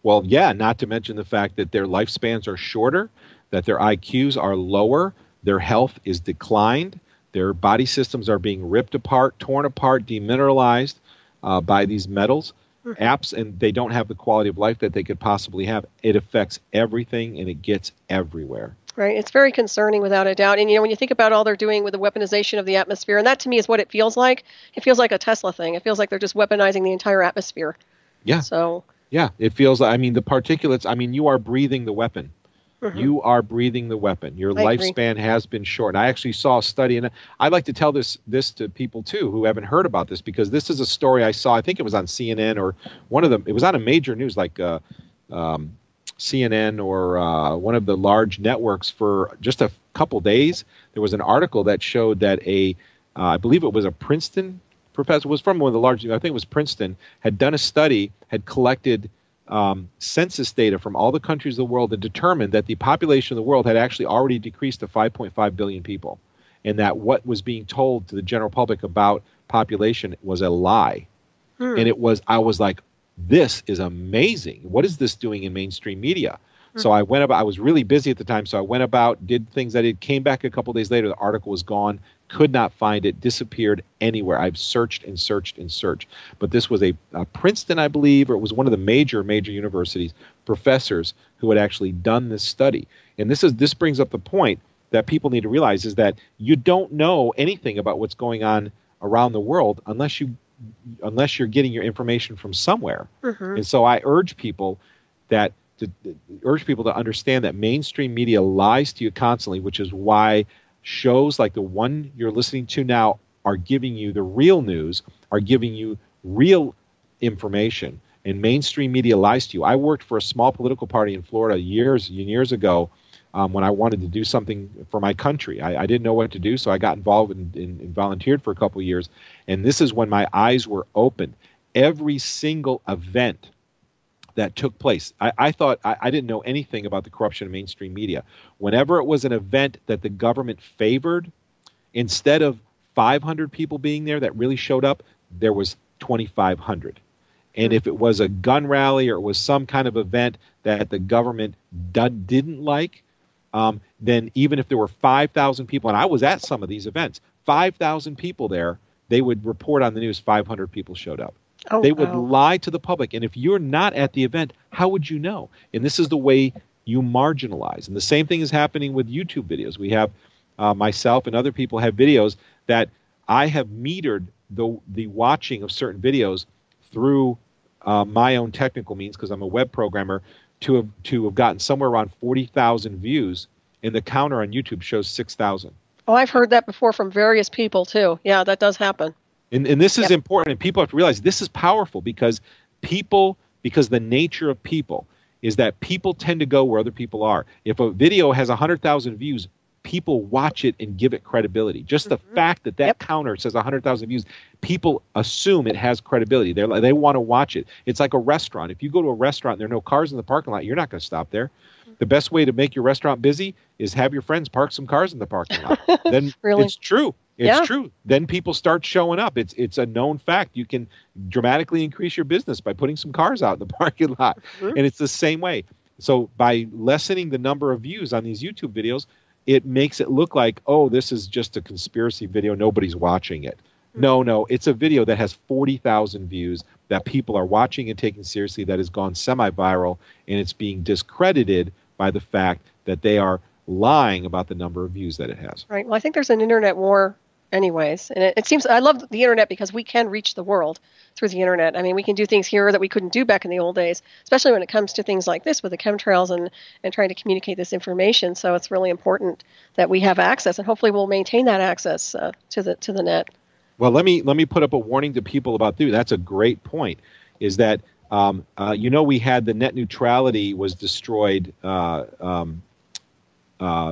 Well, yeah, not to mention the fact that their lifespans are shorter, that their IQs are lower, their health is declined. Their body systems are being ripped apart, torn apart, demineralized by these metals. Mm-hmm. And they don't have the quality of life that they could possibly have. It affects everything, and it gets everywhere. Right. It's very concerning, without a doubt. And, when you think about all they're doing with the weaponization of the atmosphere, and that to me is what it feels like. It feels like a Tesla thing. It feels like they're just weaponizing the entire atmosphere. Yeah. So. Yeah, it feels like, the particulates, you are breathing the weapon. Mm-hmm. You are breathing the weapon. Your lifespan has been short. I actually saw a study, and I'd like to tell this to people, too, who haven't heard about this, because this is a story I saw. I think it was on CNN or one of them. It was on a major news like CNN or one of the large networks for just a couple days. There was an article that showed that I believe it was a Princeton professor, was from one of the large, I think it was Princeton, had done a study, had collected census data from all the countries of the world and determined that the population of the world had actually already decreased to 5.5 billion people, and that what was being told to the general public about population was a lie. And I was like, this is amazing. What is this doing in mainstream media? So I was really busy at the time, so I went about, did things I did, came back a couple days later, the article was gone, could not find it, disappeared anywhere. I've searched and searched and searched. But this was a Princeton, I believe, or it was one of the major universities, professors who had actually done this study. And this brings up the point that people need to realize is that you don't know anything about what's going on around the world unless you're getting your information from somewhere. Mm-hmm. And so I urge people to understand that mainstream media lies to you constantly, which is why shows like the one you're listening to now are giving you the real news, are giving you real information, and mainstream media lies to you. I worked for a small political party in Florida years and years ago when I wanted to do something for my country. I didn't know what to do, so I got involved and volunteered for a couple of years, and this is when my eyes were opened. Every single event that took place. I thought I didn't know anything about the corruption of mainstream media. Whenever it was an event that the government favored, instead of 500 people being there that really showed up, there was 2,500. And if it was a gun rally or it was some kind of event that the government didn't like, then even if there were 5,000 people, and I was at some of these events, 5,000 people there, they would report on the news 500 people showed up. Oh, They would wow. lie to the public. And if you're not at the event, how would you know? And this is the way you marginalize. And the same thing is happening with YouTube videos. We have myself and other people have videos that I have metered the watching of certain videos through my own technical means, because I'm a web programmer, to have gotten somewhere around 40,000 views, and the counter on YouTube shows 6,000. Oh, I've heard that before from various people too. Yeah, that does happen. And this is important, and people have to realize this is powerful because the nature of people is that people tend to go where other people are. If a video has 100,000 views, people watch it and give it credibility. Just the fact that counter says 100,000 views, people assume it has credibility. They want to watch it. It's like a restaurant. If you go to a restaurant and there are no cars in the parking lot, you're not going to stop there. The best way to make your restaurant busy is have your friends park some cars in the parking lot. Then Really? It's true. It's true. Then people start showing up. It's a known fact. You can dramatically increase your business by putting some cars out in the parking lot. And it's the same way. So by lessening the number of views on these YouTube videos, it makes it look like, oh, this is just a conspiracy video. Nobody's watching it. No, it's a video that has 40,000 views that people are watching and taking seriously, that has gone semi-viral, and it's being discredited by the fact that they are lying about the number of views that it has. Right. Well, I think there's an internet war anyways. And it seems, I love the internet because we can reach the world through the internet. I mean, we can do things here that we couldn't do back in the old days, especially when it comes to things like this with the chemtrails and trying to communicate this information. So it's really important that we have access, and hopefully we'll maintain that access to the net. Well, let me put up a warning to people about that's a great point, is that we had the net neutrality was destroyed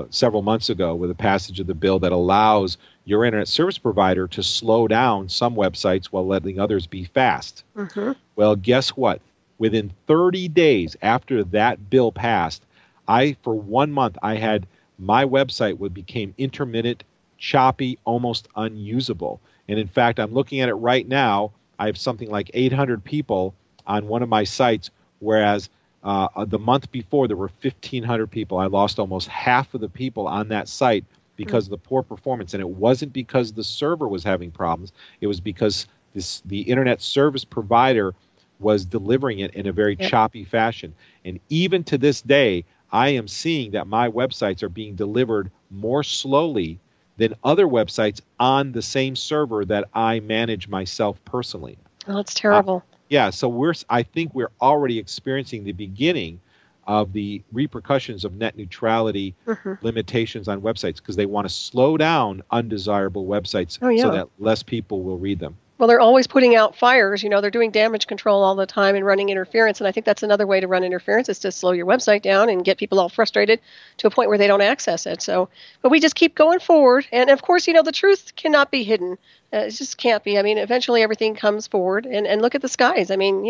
several months ago with the passage of the bill that allows your internet service provider to slow down some websites while letting others be fast. Well, guess what? Within 30 days after that bill passed, for 1 month, I had my website became intermittent, choppy, almost unusable. And in fact, I'm looking at it right now. I have something like 800 people on one of my sites, whereas the month before there were 1,500 people. I lost almost half of the people on that site because of the poor performance. And it wasn't because the server was having problems. It was because the internet service provider was delivering it in a very choppy fashion. And even to this day, I am seeing that my websites are being delivered more slowly than other websites on the same server that I manage myself personally. Oh, that's terrible. So I think we're already experiencing the beginning of the repercussions of net neutrality limitations on websites, because they want to slow down undesirable websites so that less people will read them. Well, they're always putting out fires. They're doing damage control all the time and running interference. And I think that's another way to run interference, is to slow your website down and get people all frustrated to a point where they don't access it. So, but we just keep going forward. And of course, the truth cannot be hidden. It just can't be. I mean, eventually everything comes forward. And look at the skies. I mean,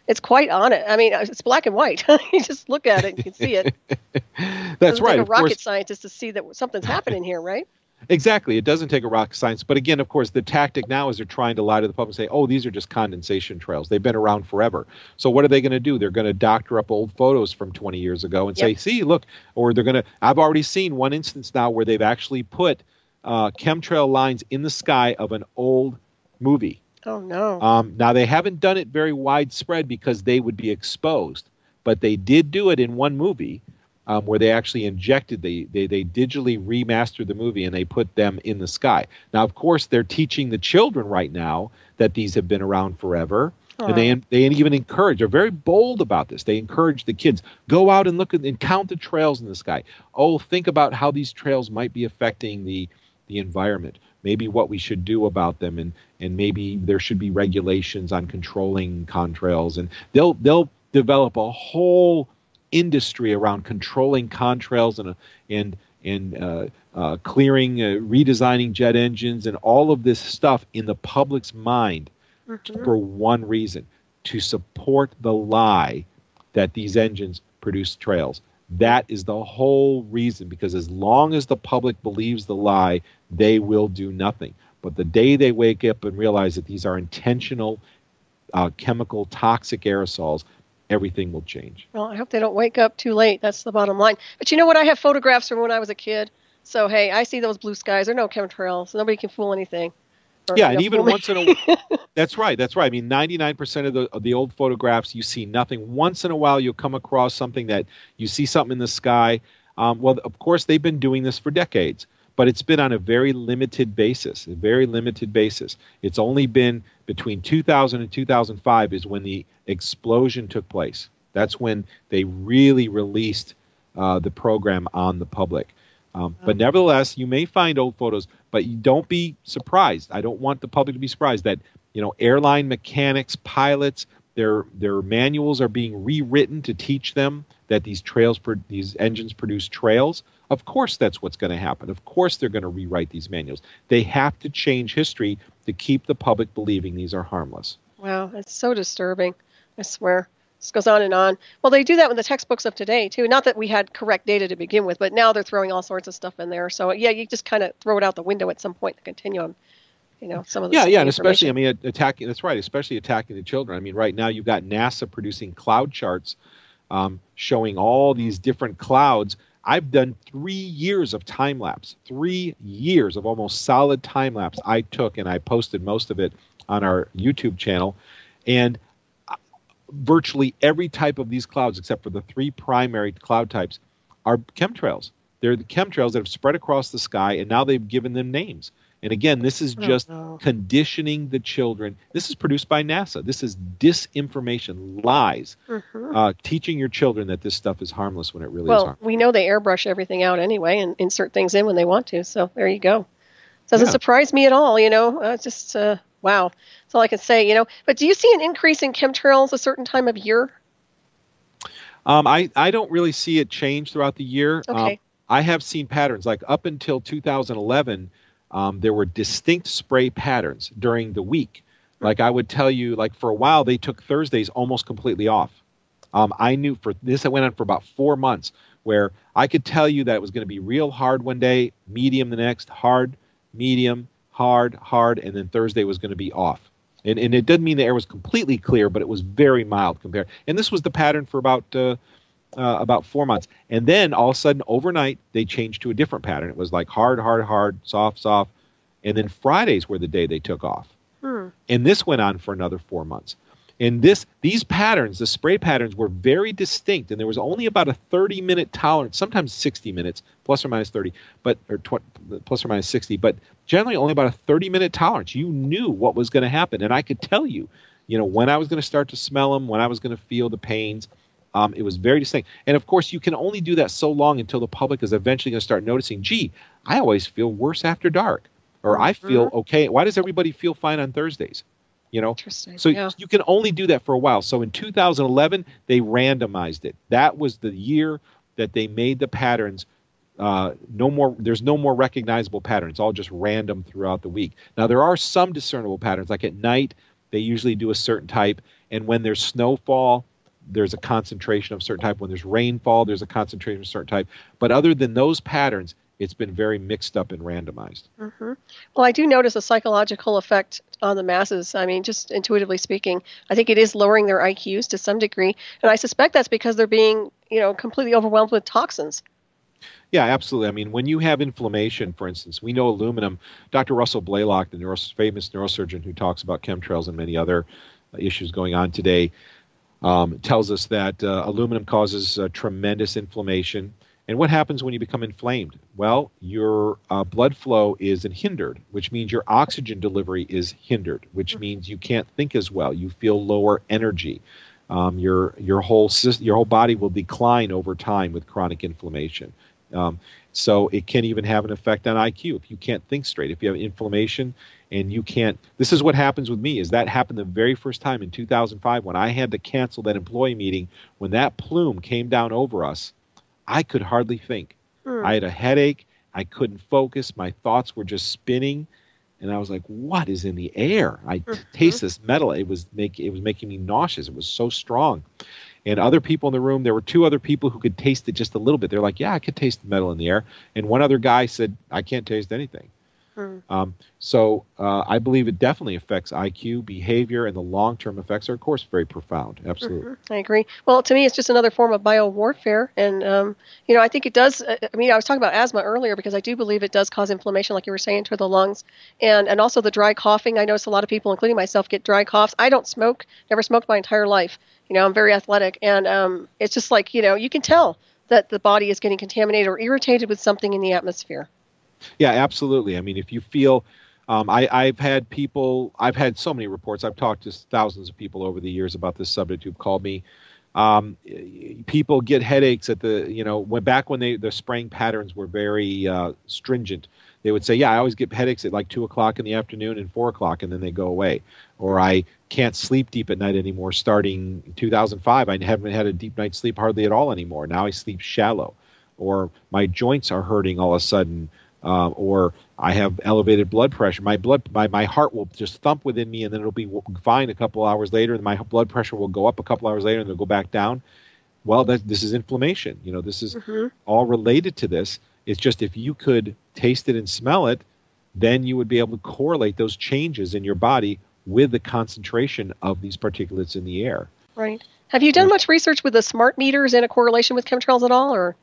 it's quite on it. I mean, it's black and white. You just look at it and you can see it. That's right. Like a rocket scientist to see that something's happening here, right? Exactly. It doesn't take a rocket science. But again, of course, the tactic now is they're trying to lie to the public and say, oh, these are just condensation trails. They've been around forever. So what are they going to do? They're going to doctor up old photos from 20 years ago and say, see, look, or they're going to, I've already seen one instance now where they've actually put chemtrail lines in the sky of an old movie. Oh, no. Now, they haven't done it very widespread because they would be exposed, but they did do it in one movie. Where they actually injected, they digitally remastered the movie and they put them in the sky. Now, of course, they're teaching the children right now that these have been around forever. And they even encourage, they're very bold about this. They encourage the kids, go out and look and count the trails in the sky. Oh, think about how these trails might be affecting the environment. Maybe what we should do about them, and maybe there should be regulations on controlling contrails. And they'll develop a whole industry around controlling contrails and clearing, redesigning jet engines, and all of this stuff in the public's mind for one reason: to support the lie that these engines produce trails. That is the whole reason, because as long as the public believes the lie, they will do nothing. But the day they wake up and realize that these are intentional chemical toxic aerosols, everything will change. Well, I hope they don't wake up too late. That's the bottom line. But you know what? I have photographs from when I was a kid. So, hey, I see those blue skies. There are no chemtrails. Nobody can fool anything. Or, Yeah, and even fool me. once in a that's right. That's right. I mean, 99% of the old photographs, you see nothing. Once in a while, you'll come across something that you see something in the sky. Well, of course, they've been doing this for decades, but it's been on a very limited basis, a very limited basis. It's only been between 2000 and 2005 is when the explosion took place. That's when they really released the program on the public. But nevertheless, you may find old photos, but you don't be surprised. I don't want the public to be surprised that, airline mechanics, pilots, their manuals are being rewritten to teach them that these engines produce trails. Of course, that's what's going to happen. Of course, they're going to rewrite these manuals. They have to change history to keep the public believing these are harmless. Wow, that's so disturbing. I swear. This goes on and on. Well, they do that with the textbooks of today, too. Not that we had correct data to begin with, but now they're throwing all sorts of stuff in there. So, yeah, you just kind of throw it out the window at some point to continue on, some of the Yeah, and especially, information. attacking, that's right, especially attacking the children. I mean, right now you've got NASA producing cloud charts showing all these different clouds. I've done 3 years of time lapse, 3 years of almost solid time lapse I took, and I posted most of it on our YouTube channel. And virtually every type of these clouds, except for the 3 primary cloud types, are chemtrails. They're the chemtrails that have spread across the sky, and now they've given them names. And again, this is just conditioning the children. This is produced by NASA. This is disinformation, lies, teaching your children that this stuff is harmless when it really is harmless. Well, we know they airbrush everything out anyway and insert things in when they want to. So there you go. Doesn't surprise me at all, just, wow. That's all I can say, But do you see an increase in chemtrails a certain time of year? I don't really see it change throughout the year. Okay. I have seen patterns, like up until 2011, there were distinct spray patterns during the week. Like I would tell you, like for a while, they took Thursdays almost completely off. I knew for this, it went on for about 4 months, where I could tell you that it was going to be real hard one day, medium the next, hard, medium, hard, and then Thursday was going to be off. And it doesn't mean the air was completely clear, but it was very mild compared. And this was the pattern for about 4 months. And then all of a sudden, overnight, they changed to a different pattern. It was like hard, soft. And then Fridays were the day they took off. And this went on for another 4 months. And these patterns, the spray patterns, were very distinct. And there was only about a 30-minute tolerance, sometimes 60 minutes, plus or minus 30, plus or minus 60, but generally only about a 30-minute tolerance. You knew what was going to happen. And I could tell you, when I was going to start to smell them, when I was going to feel the pains. It was very distinct. And of course, you can only do that so long until the public is eventually going to start noticing, gee, I always feel worse after dark. Or I feel okay. Why does everybody feel fine on Thursdays? Interesting. So you can only do that for a while. So in 2011, they randomized it. That was the year that they made the patterns there's no more recognizable pattern. It's all just random throughout the week. Now, there are some discernible patterns. Like at night, they usually do a certain type. And when there's snowfall, there's a concentration of a certain type. When there's rainfall, there's a concentration of a certain type. But other than those patterns, it's been very mixed up and randomized. Well, I do notice a psychological effect on the masses. I mean, just intuitively speaking, I think it is lowering their IQs to some degree. And I suspect that's because they're being, completely overwhelmed with toxins. Yeah, absolutely. I mean, when you have inflammation, for instance, we know aluminum. Dr. Russell Blaylock, the famous neurosurgeon who talks about chemtrails and many other issues going on today, tells us that aluminum causes tremendous inflammation. And what happens when you become inflamed? Well, your blood flow is hindered, which means your oxygen delivery is hindered, which means you can't think as well. You feel lower energy. Your whole body will decline over time with chronic inflammation. So it can even have an effect on IQ if you can't think straight. If you have inflammation and you can't, this is what happens with me. Is that happened the very first time in 2005 when I had to cancel that employee meeting. When that plume came down over us, I could hardly think. I had a headache. I couldn't focus. My thoughts were just spinning. And I was like, what is in the air? I taste this metal. It was making me nauseous. It was so strong. And other people in the room, there were 2 other people who could taste it just a little bit. They're like, yeah, I could taste the metal in the air. And one other guy said, I can't taste anything. Hmm. I believe it definitely affects IQ, behavior, and the long-term effects are, of course, very profound. Absolutely. I agree. Well, to me, it's just another form of biowarfare. And, I think it does. I mean, I was talking about asthma earlier because I do believe it does cause inflammation, like you were saying, to the lungs. And also the dry coughing. I notice a lot of people, including myself, get dry coughs. I don't smoke, never smoked my entire life. I'm very athletic. And it's just like, you can tell that the body is getting contaminated or irritated with something in the atmosphere. Yeah, absolutely. I mean, if you feel, I've had so many reports. I've talked to thousands of people over the years about this subject who've called me. People get headaches at when the spraying patterns were very stringent. They would say, yeah, I always get headaches at like 2 o'clock in the afternoon and 4 o'clock, and then they go away. Or I can't sleep deep at night anymore. Starting 2005, I haven't had a deep night's sleep hardly at all anymore. Now I sleep shallow. Or my joints are hurting all of a sudden. Or I have elevated blood pressure. My heart will just thump within me, and then it'll be fine a couple hours later, and my blood pressure will go up a couple hours later, and it'll go back down. Well, this is inflammation. This is all related to this. It's just if you could taste it and smell it, then you would be able to correlate those changes in your body with the concentration of these particulates in the air. Right. Have you done much research with the smart meters and a correlation with chemtrails at all, or?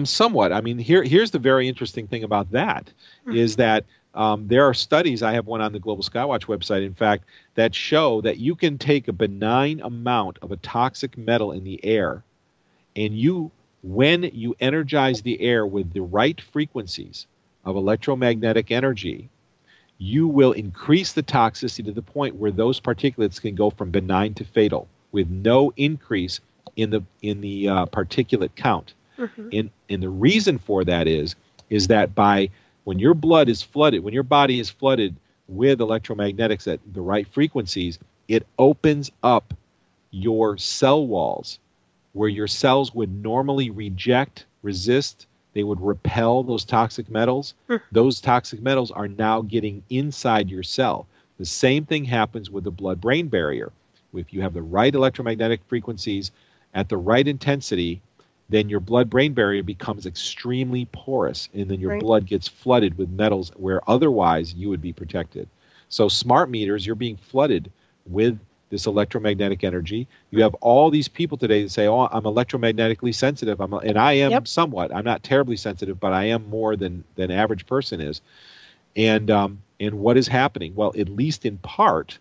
Somewhat. I mean, here's the very interesting thing about that is that there are studies. I have one on the Global Skywatch website, in fact, that show that you can take a benign amount of a toxic metal in the air, and when you energize the air with the right frequencies of electromagnetic energy, you will increase the toxicity to the point where those particulates can go from benign to fatal with no increase in the particulate count. And the reason for that is that when your body is flooded with electromagnetics at the right frequencies, it opens up your cell walls where your cells would normally resist, they would repel those toxic metals. Those toxic metals are now getting inside your cell. The same thing happens with the blood-brain barrier. If you have the right electromagnetic frequencies at the right intensity, then your blood-brain barrier becomes extremely porous, and then your blood gets flooded with metals where otherwise you would be protected. So smart meters, you're being flooded with this electromagnetic energy. You have all these people today that say, oh, I'm electromagnetically sensitive, and I am somewhat. I'm not terribly sensitive, but I am more than average person is. And what is happening? Well, at least in part,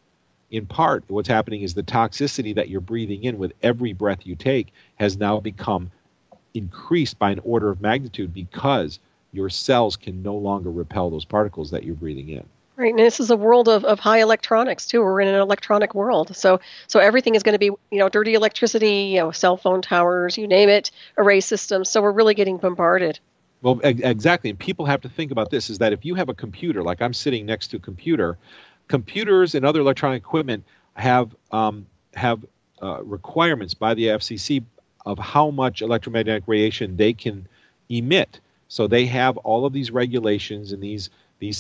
what's happening is the toxicity that you're breathing in with every breath you take has now become increased by an order of magnitude because your cells can no longer repel those particles that you're breathing in. Right, and this is a world of high electronics too. We're in an electronic world, so everything is going to be dirty electricity, cell phone towers, you name it, array systems. So we're really getting bombarded. Well, exactly, and people have to think about this: is that if you have a computer, like I'm sitting next to a computer, computers and other electronic equipment have requirements by the FCC of how much electromagnetic radiation they can emit. So they have all of these regulations, and these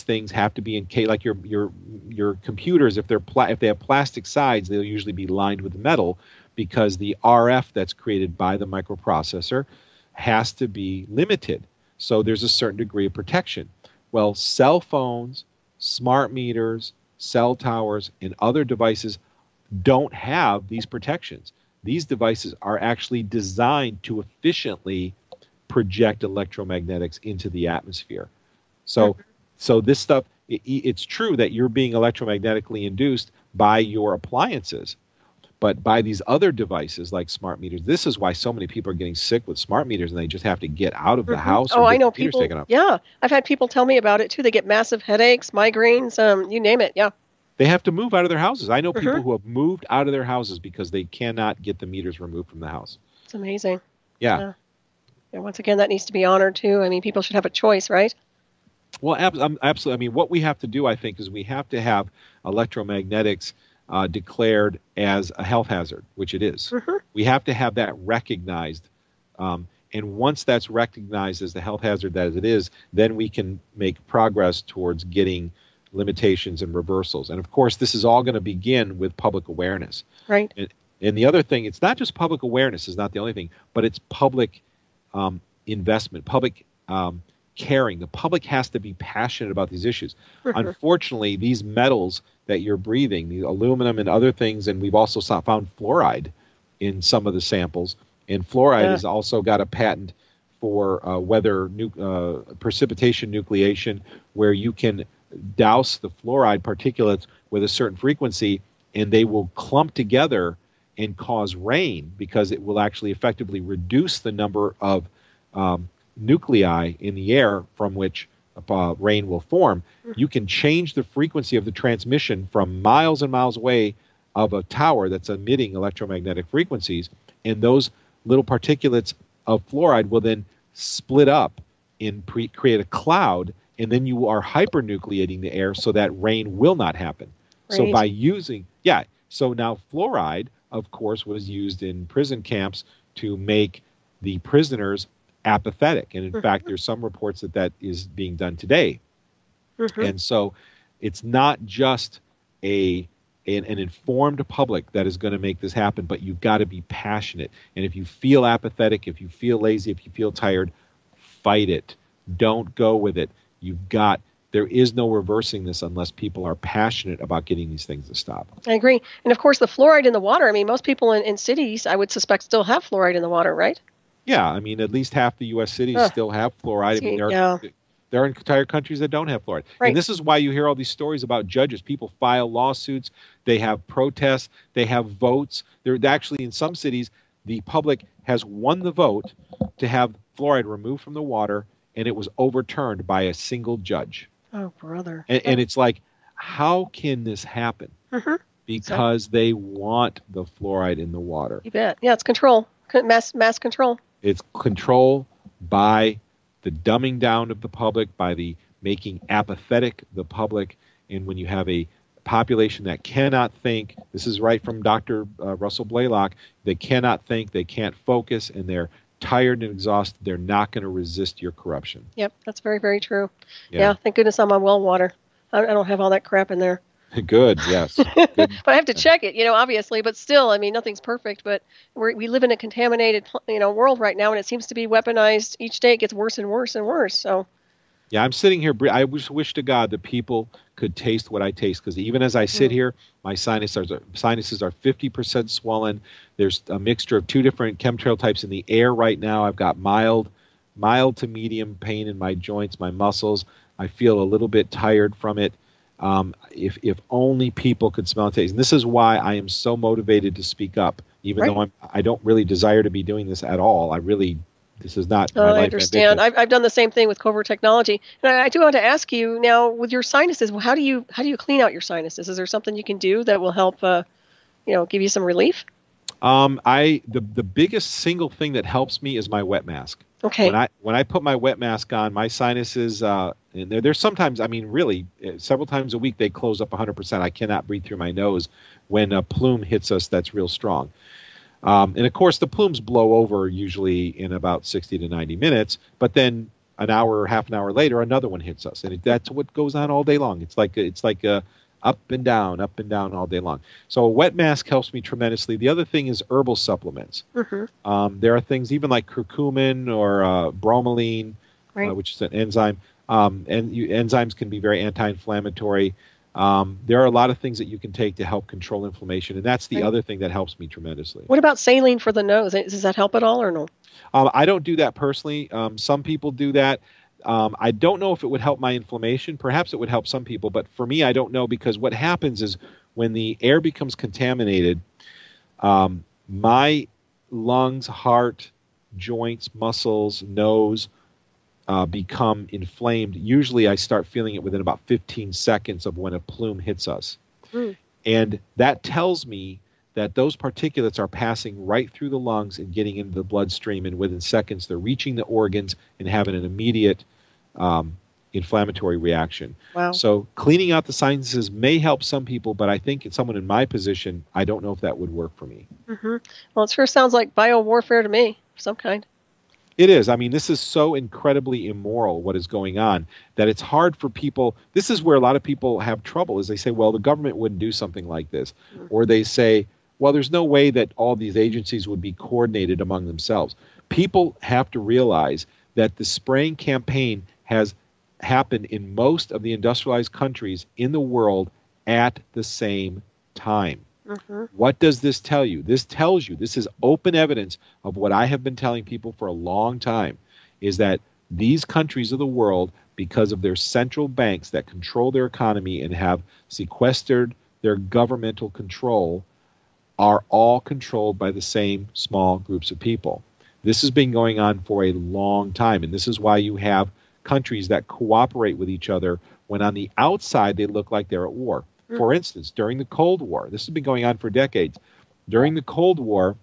things have to be like your computers. If they have plastic sides, they'll usually be lined with metal because the RF that's created by the microprocessor has to be limited. So there's a certain degree of protection. Well, cell phones, smart meters, cell towers, and other devices don't have these protections. These devices are actually designed to efficiently project electromagnetics into the atmosphere. So this stuff, it's true that you're being electromagnetically induced by your appliances, but by these other devices like smart meters. This is why so many people are getting sick with smart meters, and they just have to get out of the house. Oh, I know people. Yeah, I've had people tell me about it too. They get massive headaches, migraines, you name it. Yeah. They have to move out of their houses. I know people who have moved out of their houses because they cannot get the meters removed from the house. It's amazing. Yeah. And once again, that needs to be honored too. I mean, people should have a choice, right? Well, absolutely. I mean, what we have to do, I think, is we have to have electromagnetics declared as a health hazard, which it is. We have to have that recognized. And once that's recognized as the health hazard that it is, then we can make progress towards getting limitations and reversals. And of course, this is all going to begin with public awareness. Right. And the other thing, it's not just public awareness is not the only thing, but it's public investment, public caring. The public has to be passionate about these issues. Mhm. Unfortunately, these metals that you're breathing, the aluminum and other things, and we've also found fluoride in some of the samples. And fluoride has also got a patent for precipitation nucleation, where you can douse the fluoride particulates with a certain frequency, and they will clump together and cause rain, because it will actually effectively reduce the number of nuclei in the air from which rain will form. You can change the frequency of the transmission from miles and miles away of a tower that's emitting electromagnetic frequencies, and those little particulates of fluoride will then split up and create a cloud, and then you are hypernucleating the air so that rain will not happen. Right. So by using, so now fluoride, of course, was used in prison camps to make the prisoners apathetic. And in fact, there's some reports that is being done today. And so it's not just an informed public that is going to make this happen, but you've got to be passionate. And if you feel apathetic, if you feel lazy, if you feel tired, fight it. Don't go with it. There is no reversing this unless people are passionate about getting these things to stop. I agree. And of course, the fluoride in the water, I mean, most people in cities, I would suspect, still have fluoride in the water, right? Yeah, I mean, at least half the U.S. cities still have fluoride. I mean, there are entire countries that don't have fluoride. Right. And this is why you hear all these stories about judges. People file lawsuits. They have protests. They have votes. They're actually, in some cities, the public has won the vote to have fluoride removed from the water, and it was overturned by a single judge. Oh, brother. And it's like, how can this happen? Because they want the fluoride in the water. You bet. Yeah, it's control. Mass control. It's control by the dumbing down of the public, by the making apathetic the public. And when you have a population that cannot think, this is right from Dr. Russell Blaylock, they cannot think, they can't focus, and they're tired and exhausted, they're not going to resist your corruption. Yep, that's very, very true. Yeah, thank goodness I'm on well water. I don't have all that crap in there. Good, yes. Good. But I have to check it, obviously. But still, I mean, nothing's perfect. But we live in a contaminated, world right now, and it seems to be weaponized. Each day it gets worse and worse and worse. So. Yeah, I'm sitting here. I wish to God that people could taste what I taste, because even as I sit here, my sinuses are 50% swollen. There's a mixture of two different chemtrail types in the air right now. I've got mild to medium pain in my joints, my muscles. I feel a little bit tired from it. If only people could smell and taste. And this is why I am so motivated to speak up, even though I don't really desire to be doing this at all. This is not my life. I understand. I've done the same thing with covert technology. And I do want to ask you now, with your sinuses, how do you clean out your sinuses? Is there something you can do that will help, give you some relief? The biggest single thing that helps me is my wet mask. Okay. When I put my wet mask on, my sinuses, and there's sometimes, I mean, really, several times a week they close up 100%. I cannot breathe through my nose when a plume hits us that's real strong. And of course, the plumes blow over usually in about 60 to 90 minutes, but then an hour or half an hour later, another one hits us, and that's what goes on all day long. It's like up and down all day long. So a wet mask helps me tremendously. The other thing is herbal supplements. There are things even like curcumin or bromelain, which is an enzyme. Enzymes can be very anti-inflammatory. There are a lot of things that you can take to help control inflammation, and that's the other thing that helps me tremendously. What about saline for the nose? Does that help at all or no? I don't do that personally. Some people do that. I don't know if it would help my inflammation. Perhaps it would help some people, but for me, I don't know, because what happens is when the air becomes contaminated, my lungs, heart, joints, muscles, nose become inflamed. Usually I start feeling it within about 15 seconds of when a plume hits us. And that tells me that those particulates are passing right through the lungs and getting into the bloodstream, and within seconds they're reaching the organs and having an immediate inflammatory reaction. Wow. So cleaning out the sinuses may help some people, but I think someone in my position, I don't know if that would work for me. Well, it sure sounds like biowarfare to me, of some kind. It is. I mean, this is so incredibly immoral, what is going on, that it's hard for people. This is where a lot of people have trouble, is they say, well, the government wouldn't do something like this. Or they say, well, there's no way that all these agencies would be coordinated among themselves. People have to realize that the spraying campaign has happened in most of the industrialized countries in the world at the same time. What does this tell you? This tells you, this is open evidence of what I have been telling people for a long time, is that these countries of the world, because of their central banks that control their economy and have sequestered their governmental control, are all controlled by the same small groups of people. This has been going on for a long time, and this is why you have countries that cooperate with each other when on the outside they look like they're at war. For instance, during the Cold War, this has been going on for decades. During the Cold War,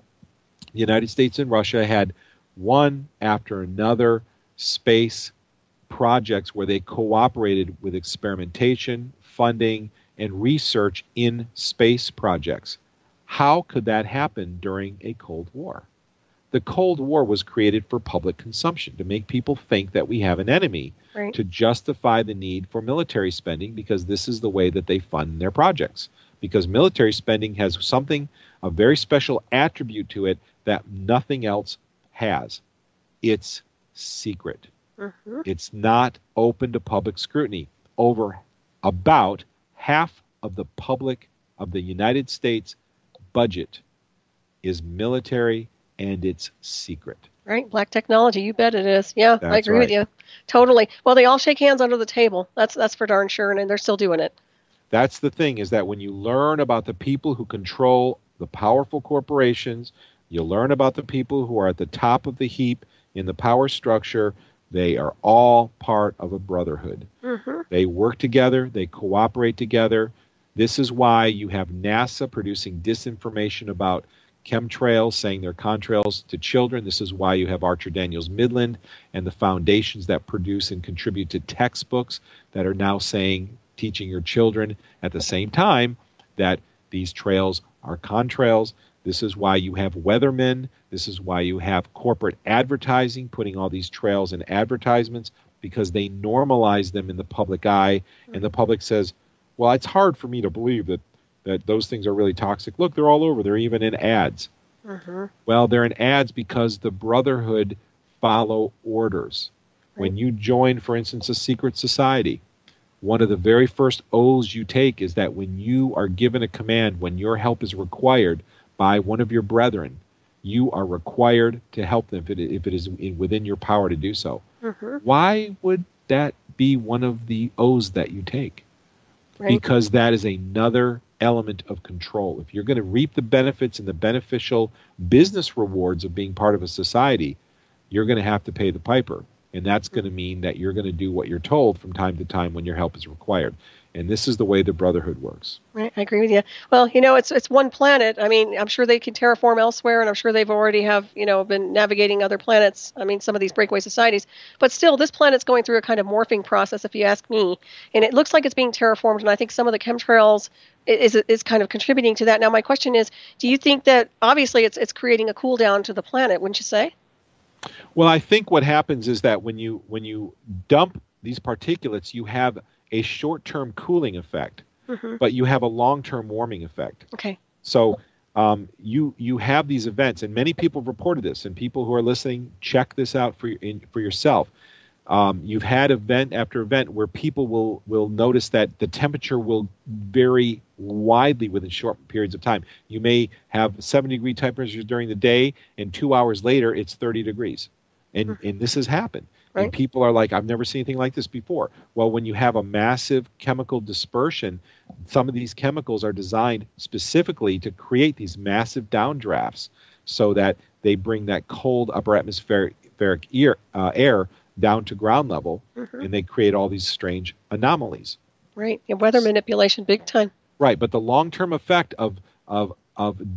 the United States and Russia had one after another space projects where they cooperated with experimentation, funding, and research in space projects. How could that happen during a Cold War? The Cold War was created for public consumption, to make people think that we have an enemy, Right. to justify the need for military spending, because this is the way that they fund their projects. Because military spending has something, a very special attribute to it that nothing else has. It's secret. It's not open to public scrutiny. About half of the public of the United States budget is military, and it's secret. Right, black technology. You bet it is. Yeah, I That's agree with right. you. Totally. Well, they all shake hands under the table. That's for darn sure, and they're still doing it. That's the thing, is that when you learn about the people who control the powerful corporations, you learn about the people who are at the top of the heap in the power structure, they are all part of a brotherhood. They work together, they cooperate together. This is why you have NASA producing disinformation about chemtrails, saying they're contrails to children. This is why you have Archer Daniels Midland and the foundations that produce and contribute to textbooks that are now saying, teaching your children at the same time, that these trails are contrails. This is why you have weathermen. This is why you have corporate advertising putting all these trails in advertisements, because they normalize them in the public eye, and the public says, well, it's hard for me to believe that those things are really toxic. Look, they're all over. They're even in ads. Well, they're in ads because the brotherhood follow orders. When you join, for instance, a secret society, one of the very first oaths you take is that when you are given a command, when your help is required by one of your brethren, you are required to help them if it is within your power to do so. Why would that be one of the oaths that you take? Right. Because that is another element of control. If you're going to reap the benefits and the beneficial business rewards of being part of a society, you're going to have to pay the piper. And that's going to mean that you're going to do what you're told from time to time when your help is required. And this is the way the brotherhood works. Right, I agree with you. Well, it's one planet. I mean, I'm sure they can terraform elsewhere, and I'm sure they've already have, been navigating other planets. I mean, some of these breakaway societies. But still, this planet's going through a kind of morphing process, if you ask me. And it looks like it's being terraformed, and I think some of the chemtrails is kind of contributing to that. Now, my question is, do you think that, obviously, it's creating a cool down to the planet, wouldn't you say? Well, I think what happens is that when you dump these particulates, you have a short-term cooling effect, but you have a long-term warming effect. Okay. So you have these events, and many people have reported this, and people who are listening, check this out for yourself. You've had event after event where people will notice that the temperature will vary widely within short periods of time. You may have 70-degree temperatures during the day, and 2 hours later, it's 30 degrees. And this has happened. Right. And people are like, I've never seen anything like this before. Well, when you have a massive chemical dispersion, some of these chemicals are designed specifically to create these massive downdrafts so that they bring that cold upper atmospheric air down to ground level, and they create all these strange anomalies. Right. Yeah, weather manipulation, big time. Right, but the long-term effect of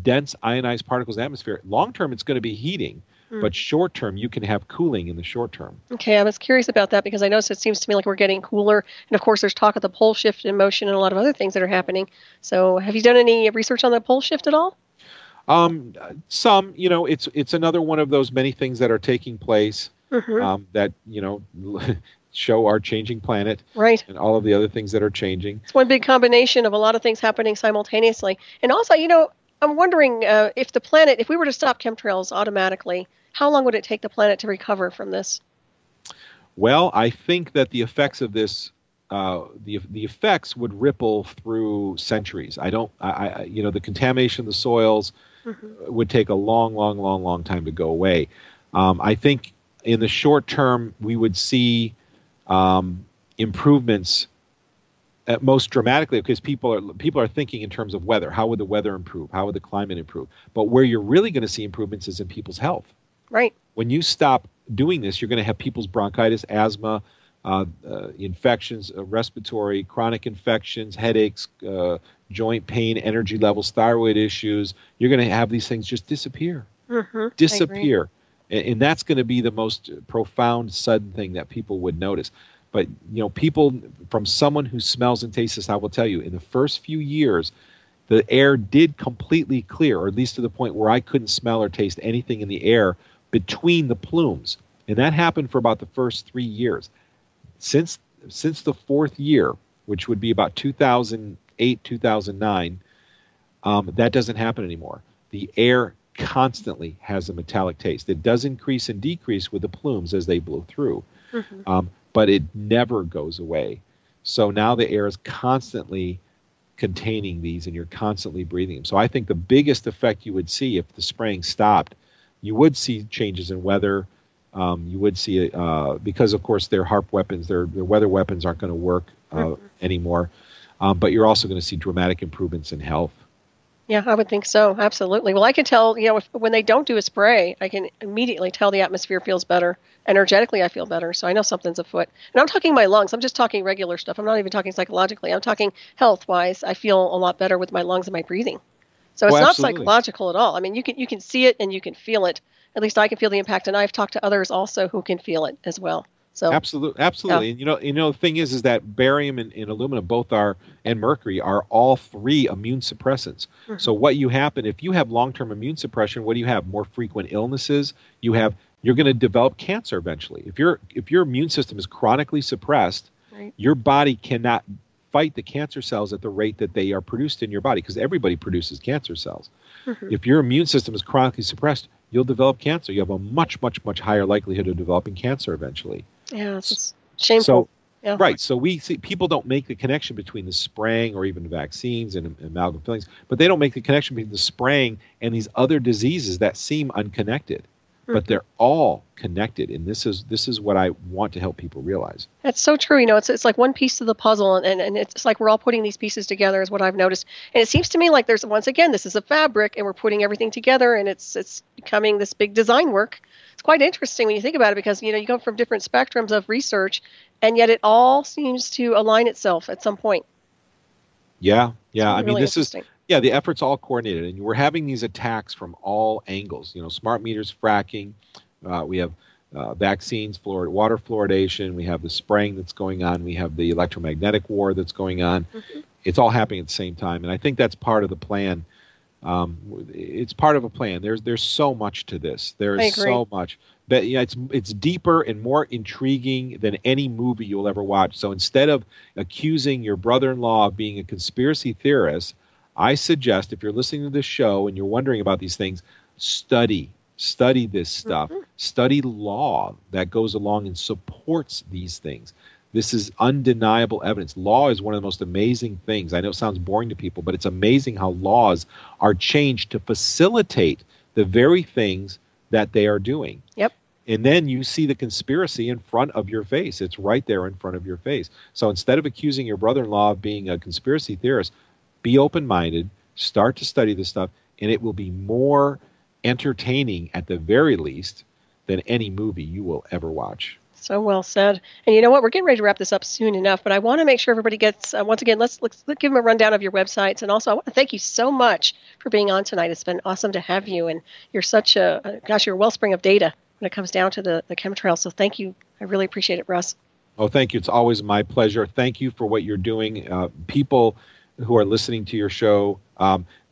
dense ionized particles in the atmosphere, long-term it's going to be heating, but short-term you can have cooling in the short term. Okay, I was curious about that because I noticed it seems to me like we're getting cooler. And, of course, there's talk of the pole shift in motion and a lot of other things that are happening. So have you done any research on the pole shift at all? Some, it's another one of those many things that are taking place that, show our changing planet, right, and all of the other things that are changing. It's one big combination of a lot of things happening simultaneously. And also, I'm wondering if we were to stop chemtrails automatically, how long would it take the planet to recover from this? Well, I think that the effects of this, the effects would ripple through centuries. The contamination of the soils would take a long, long, long, long time to go away. I think in the short term, we would see improvements most dramatically because people are thinking in terms of weather. How would the weather improve? How would the climate improve? But where you're really going to see improvements is in people's health. Right. When you stop doing this, you're going to have people's bronchitis, asthma, infections, respiratory, chronic infections, headaches, joint pain, energy levels, thyroid issues. You're going to have these things just disappear. Disappear. And that's going to be the most profound, sudden thing that people would notice. But, people, from someone who smells and tastes this, I will tell you, in the first few years, the air did completely clear, or at least to the point where I couldn't smell or taste anything in the air between the plumes. And that happened for about the first 3 years. Since the fourth year, which would be about 2008, 2009, that doesn't happen anymore. The air constantly has a metallic taste. It does increase and decrease with the plumes as they blow through, but it never goes away. So now the air is constantly containing these, and you're constantly breathing them. So I think the biggest effect you would see if the spraying stopped, you would see changes in weather. You would see because, of course, their HARP weapons, their weather weapons aren't going to work anymore. But you're also going to see dramatic improvements in health. Yeah, I would think so. Absolutely. Well, I can tell, when they don't do a spray, I can immediately tell the atmosphere feels better. Energetically, I feel better. So I know something's afoot. And I'm talking my lungs. I'm just talking regular stuff. I'm not even talking psychologically. I'm talking health-wise. I feel a lot better with my lungs and my breathing. So it's not psychological at all. I mean, you can see it and you can feel it. At least I can feel the impact, and I've talked to others also who can feel it as well. So absolutely. Yeah. And the thing is that barium and aluminum and mercury are all three immune suppressants. So what you happen if you have long-term immune suppression, what do you have? More frequent illnesses. You're going to develop cancer eventually. If your immune system is chronically suppressed, your body cannot fight the cancer cells at the rate that they are produced in your body, because everybody produces cancer cells. If your immune system is chronically suppressed, you'll develop cancer. You have a much, much, much higher likelihood of developing cancer eventually. Yeah, it's shameful. Right. So we see people don't make the connection between the spraying or even vaccines and amalgam fillings, but they don't make the connection between the spraying and these other diseases that seem unconnected. But they're all connected, and this is what I want to help people realize. That's so true. It's like one piece of the puzzle, and it's like we're all putting these pieces together is what I've noticed. And it seems to me like there's, once again, this is a fabric, and we're putting everything together, and it's becoming this big design work. It's quite interesting when you think about it, because you go from different spectrums of research, and yet it all seems to align itself at some point. Yeah. I really mean, this is. Yeah, the effort's all coordinated, and we're having these attacks from all angles. Smart meters, fracking. We have vaccines, water fluoridation. We have the spraying that's going on. We have the electromagnetic war that's going on. It's all happening at the same time, and I think that's part of the plan. It's part of a plan. There's so much to this. There's so much. But it's deeper and more intriguing than any movie you'll ever watch. So instead of accusing your brother-in-law of being a conspiracy theorist, I suggest, if you're listening to this show and you're wondering about these things, study this stuff. Study law that goes along and supports these things. This is undeniable evidence. Law is one of the most amazing things. I know it sounds boring to people, but it's amazing how laws are changed to facilitate the very things that they are doing. Yep. And then you see the conspiracy in front of your face. It's right there in front of your face. So instead of accusing your brother-in-law of being a conspiracy theorist, be open-minded, start to study this stuff, and it will be more entertaining at the very least than any movie you will ever watch. So well said. And you know what? We're getting ready to wrap this up soon enough, but I want to make sure everybody gets, once again, let's give them a rundown of your websites. And also, I want to thank you so much for being on tonight. It's been awesome to have you. And you're such you're a wellspring of data when it comes down to the chemtrails. So thank you. I really appreciate it, Russ. Oh, thank you. It's always my pleasure. Thank you for what you're doing. People who are listening to your show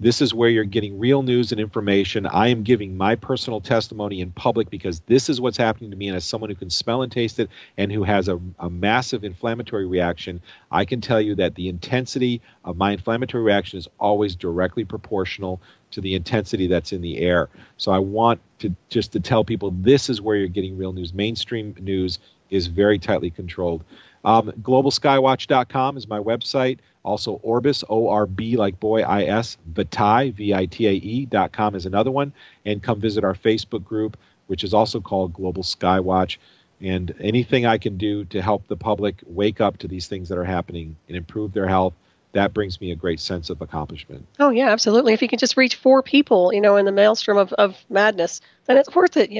This is where you're getting real news and information. I am giving my personal testimony in public because this is what's happening to me. And as someone who can smell and taste it and who has a massive inflammatory reaction, I can tell you that the intensity of my inflammatory reaction is always directly proportional to the intensity that's in the air. So I want to just to tell people this is where you're getting real news. Mainstream news is very tightly controlled. GlobalSkywatch.com is my website. Also Orbis, O-R-B like boy, I-S, Vitae, V-I-T-A-E.com is another one. And come visit our Facebook group, which is also called Global Skywatch. And anything I can do to help the public wake up to these things that are happening and improve their health, that brings me a great sense of accomplishment. Oh, yeah, absolutely. If you can just reach 4 people, in the maelstrom of madness, then it's worth it.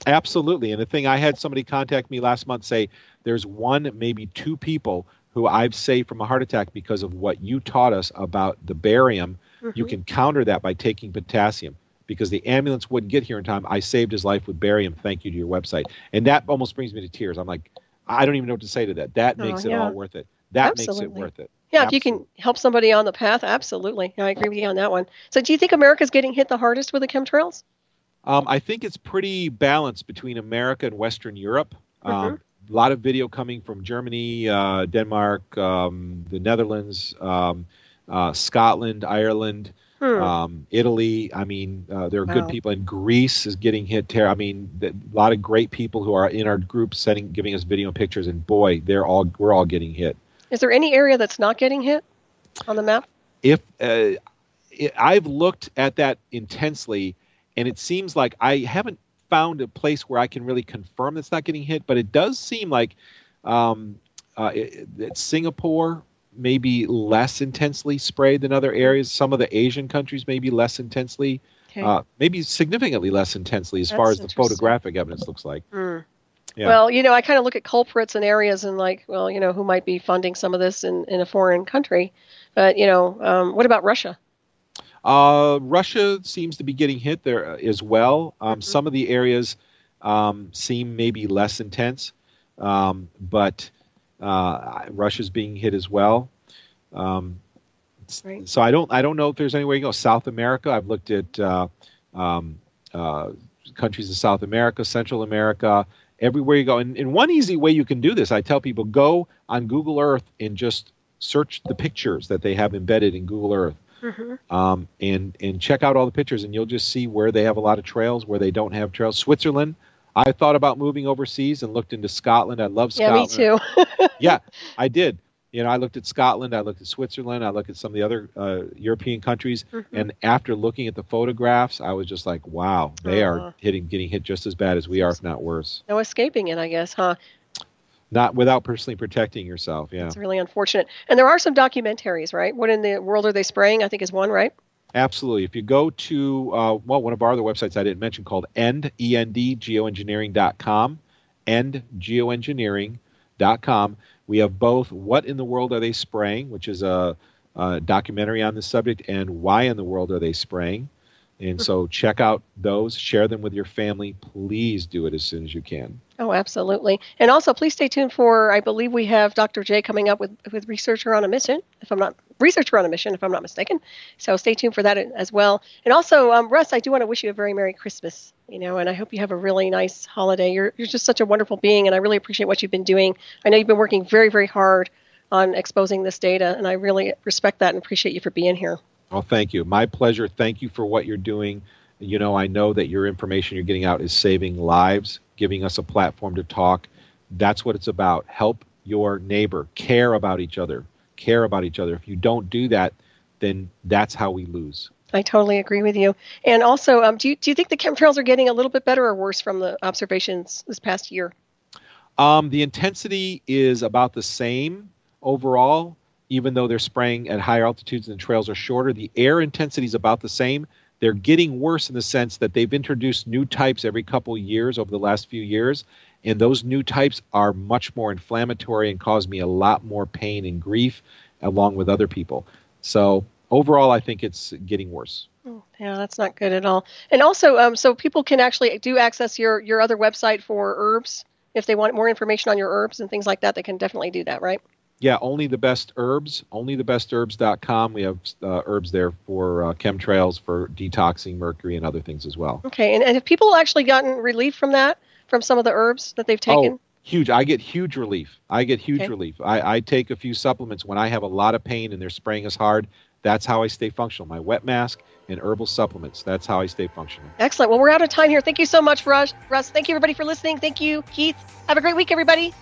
Absolutely. And the thing, I had somebody contact me last month say there's 1, maybe 2 people who I've saved from a heart attack because of what you taught us about the barium. Mm-hmm. You can counter that by taking potassium because the ambulance wouldn't get here in time. I saved his life with barium. Thank you to your website. And that almost brings me to tears. I'm like, I don't even know what to say to that. That makes it all worth it. That makes it worth it. Yeah, absolutely. If you can help somebody on the path, absolutely. I agree with you on that one. So do you think America's getting hit the hardest with the chemtrails? I think it's pretty balanced between America and Western Europe. A lot of video coming from Germany, Denmark, the Netherlands, Scotland, Ireland, Italy. I mean, there are good people. And Greece is getting hit. A lot of great people who are in our group giving us video and pictures. And boy, we're all getting hit. Is there any area that's not getting hit on the map? I've looked at that intensely, and it seems like I haven't found a place where I can really confirm it's not getting hit, but it does seem like that Singapore may be less intensely sprayed than other areas. Some of the Asian countries may be less intensely, maybe significantly less intensely as far as the photographic evidence looks like. Yeah. Well, I kind of look at culprits and areas and who might be funding some of this in a foreign country. But, what about Russia? Russia seems to be getting hit there as well. Some of the areas seem maybe less intense, but Russia's being hit as well. Right. So I don't know if there's anywhere you go. South America, I've looked at countries in South America, Central America, everywhere you go. And one easy way you can do this, I tell people, go on Google Earth and just search the pictures that they have embedded in Google Earth. And check out all the pictures, and you'll just see where they have a lot of trails, where they don't have trails. Switzerland, I thought about moving overseas and looked into Scotland. I love Scotland. Yeah, me too. Yeah, I did. I looked at Scotland, I looked at Switzerland, I looked at some of the other European countries, and after looking at the photographs, I was just like, wow, they are getting hit just as bad as we are, if not worse. No escaping it, I guess, huh? Not without personally protecting yourself, yeah. It's really unfortunate. And there are some documentaries, right? What in the world are they spraying? I think is one, right? Absolutely. If you go to, one of our other websites I didn't mention called END, E-N-D, geoengineering.com, END, geoengineering.com. We have both What in the World Are They Spraying, which is a documentary on this subject, and Why in the World Are They Spraying. And so check out those, share them with your family. Please do it as soon as you can. Oh, absolutely. And also, please stay tuned for, I believe we have Dr. J coming up with Researcher on a Mission, if I'm not mistaken. So stay tuned for that as well. And also, Russ, I do want to wish you a very Merry Christmas, and I hope you have a really nice holiday. You're just such a wonderful being, and I really appreciate what you've been doing. I know you've been working very, very hard on exposing this data, and I really respect that and appreciate you for being here. Oh, thank you. My pleasure. Thank you for what you're doing. I know that your information you're getting out is saving lives, giving us a platform to talk. That's what it's about. Help your neighbor. Care about each other. If you don't do that, then that's how we lose. I totally agree with you. And also, do you think the chemtrails are getting a little bit better or worse from the observations this past year? The intensity is about the same overall. Even though they're spraying at higher altitudes and the trails are shorter, the air intensity is about the same. They're getting worse in the sense that they've introduced new types every couple of years over the last few years, and those new types are much more inflammatory and cause me a lot more pain and grief along with other people. So overall, I think it's getting worse. Oh, yeah, that's not good at all. And also, so people can actually do access your other website for herbs. If they want more information on your herbs and things like that, they can definitely do that, right? Yeah, only the best herbs, onlythebestherbs.com. We have herbs there for chemtrails, for detoxing mercury and other things as well. Okay, and have people actually gotten relief from that, from some of the herbs that they've Oh, taken? huge. I get huge relief. Okay. I take a few supplements when I have a lot of pain and they're spraying us hard. That's how I stay functional. My wet mask and herbal supplements. That's how I stay functional. Excellent. Well, we're out of time here. Thank you so much, Russ. Thank you, everybody, for listening. Thank you, Keith. Have a great week, everybody.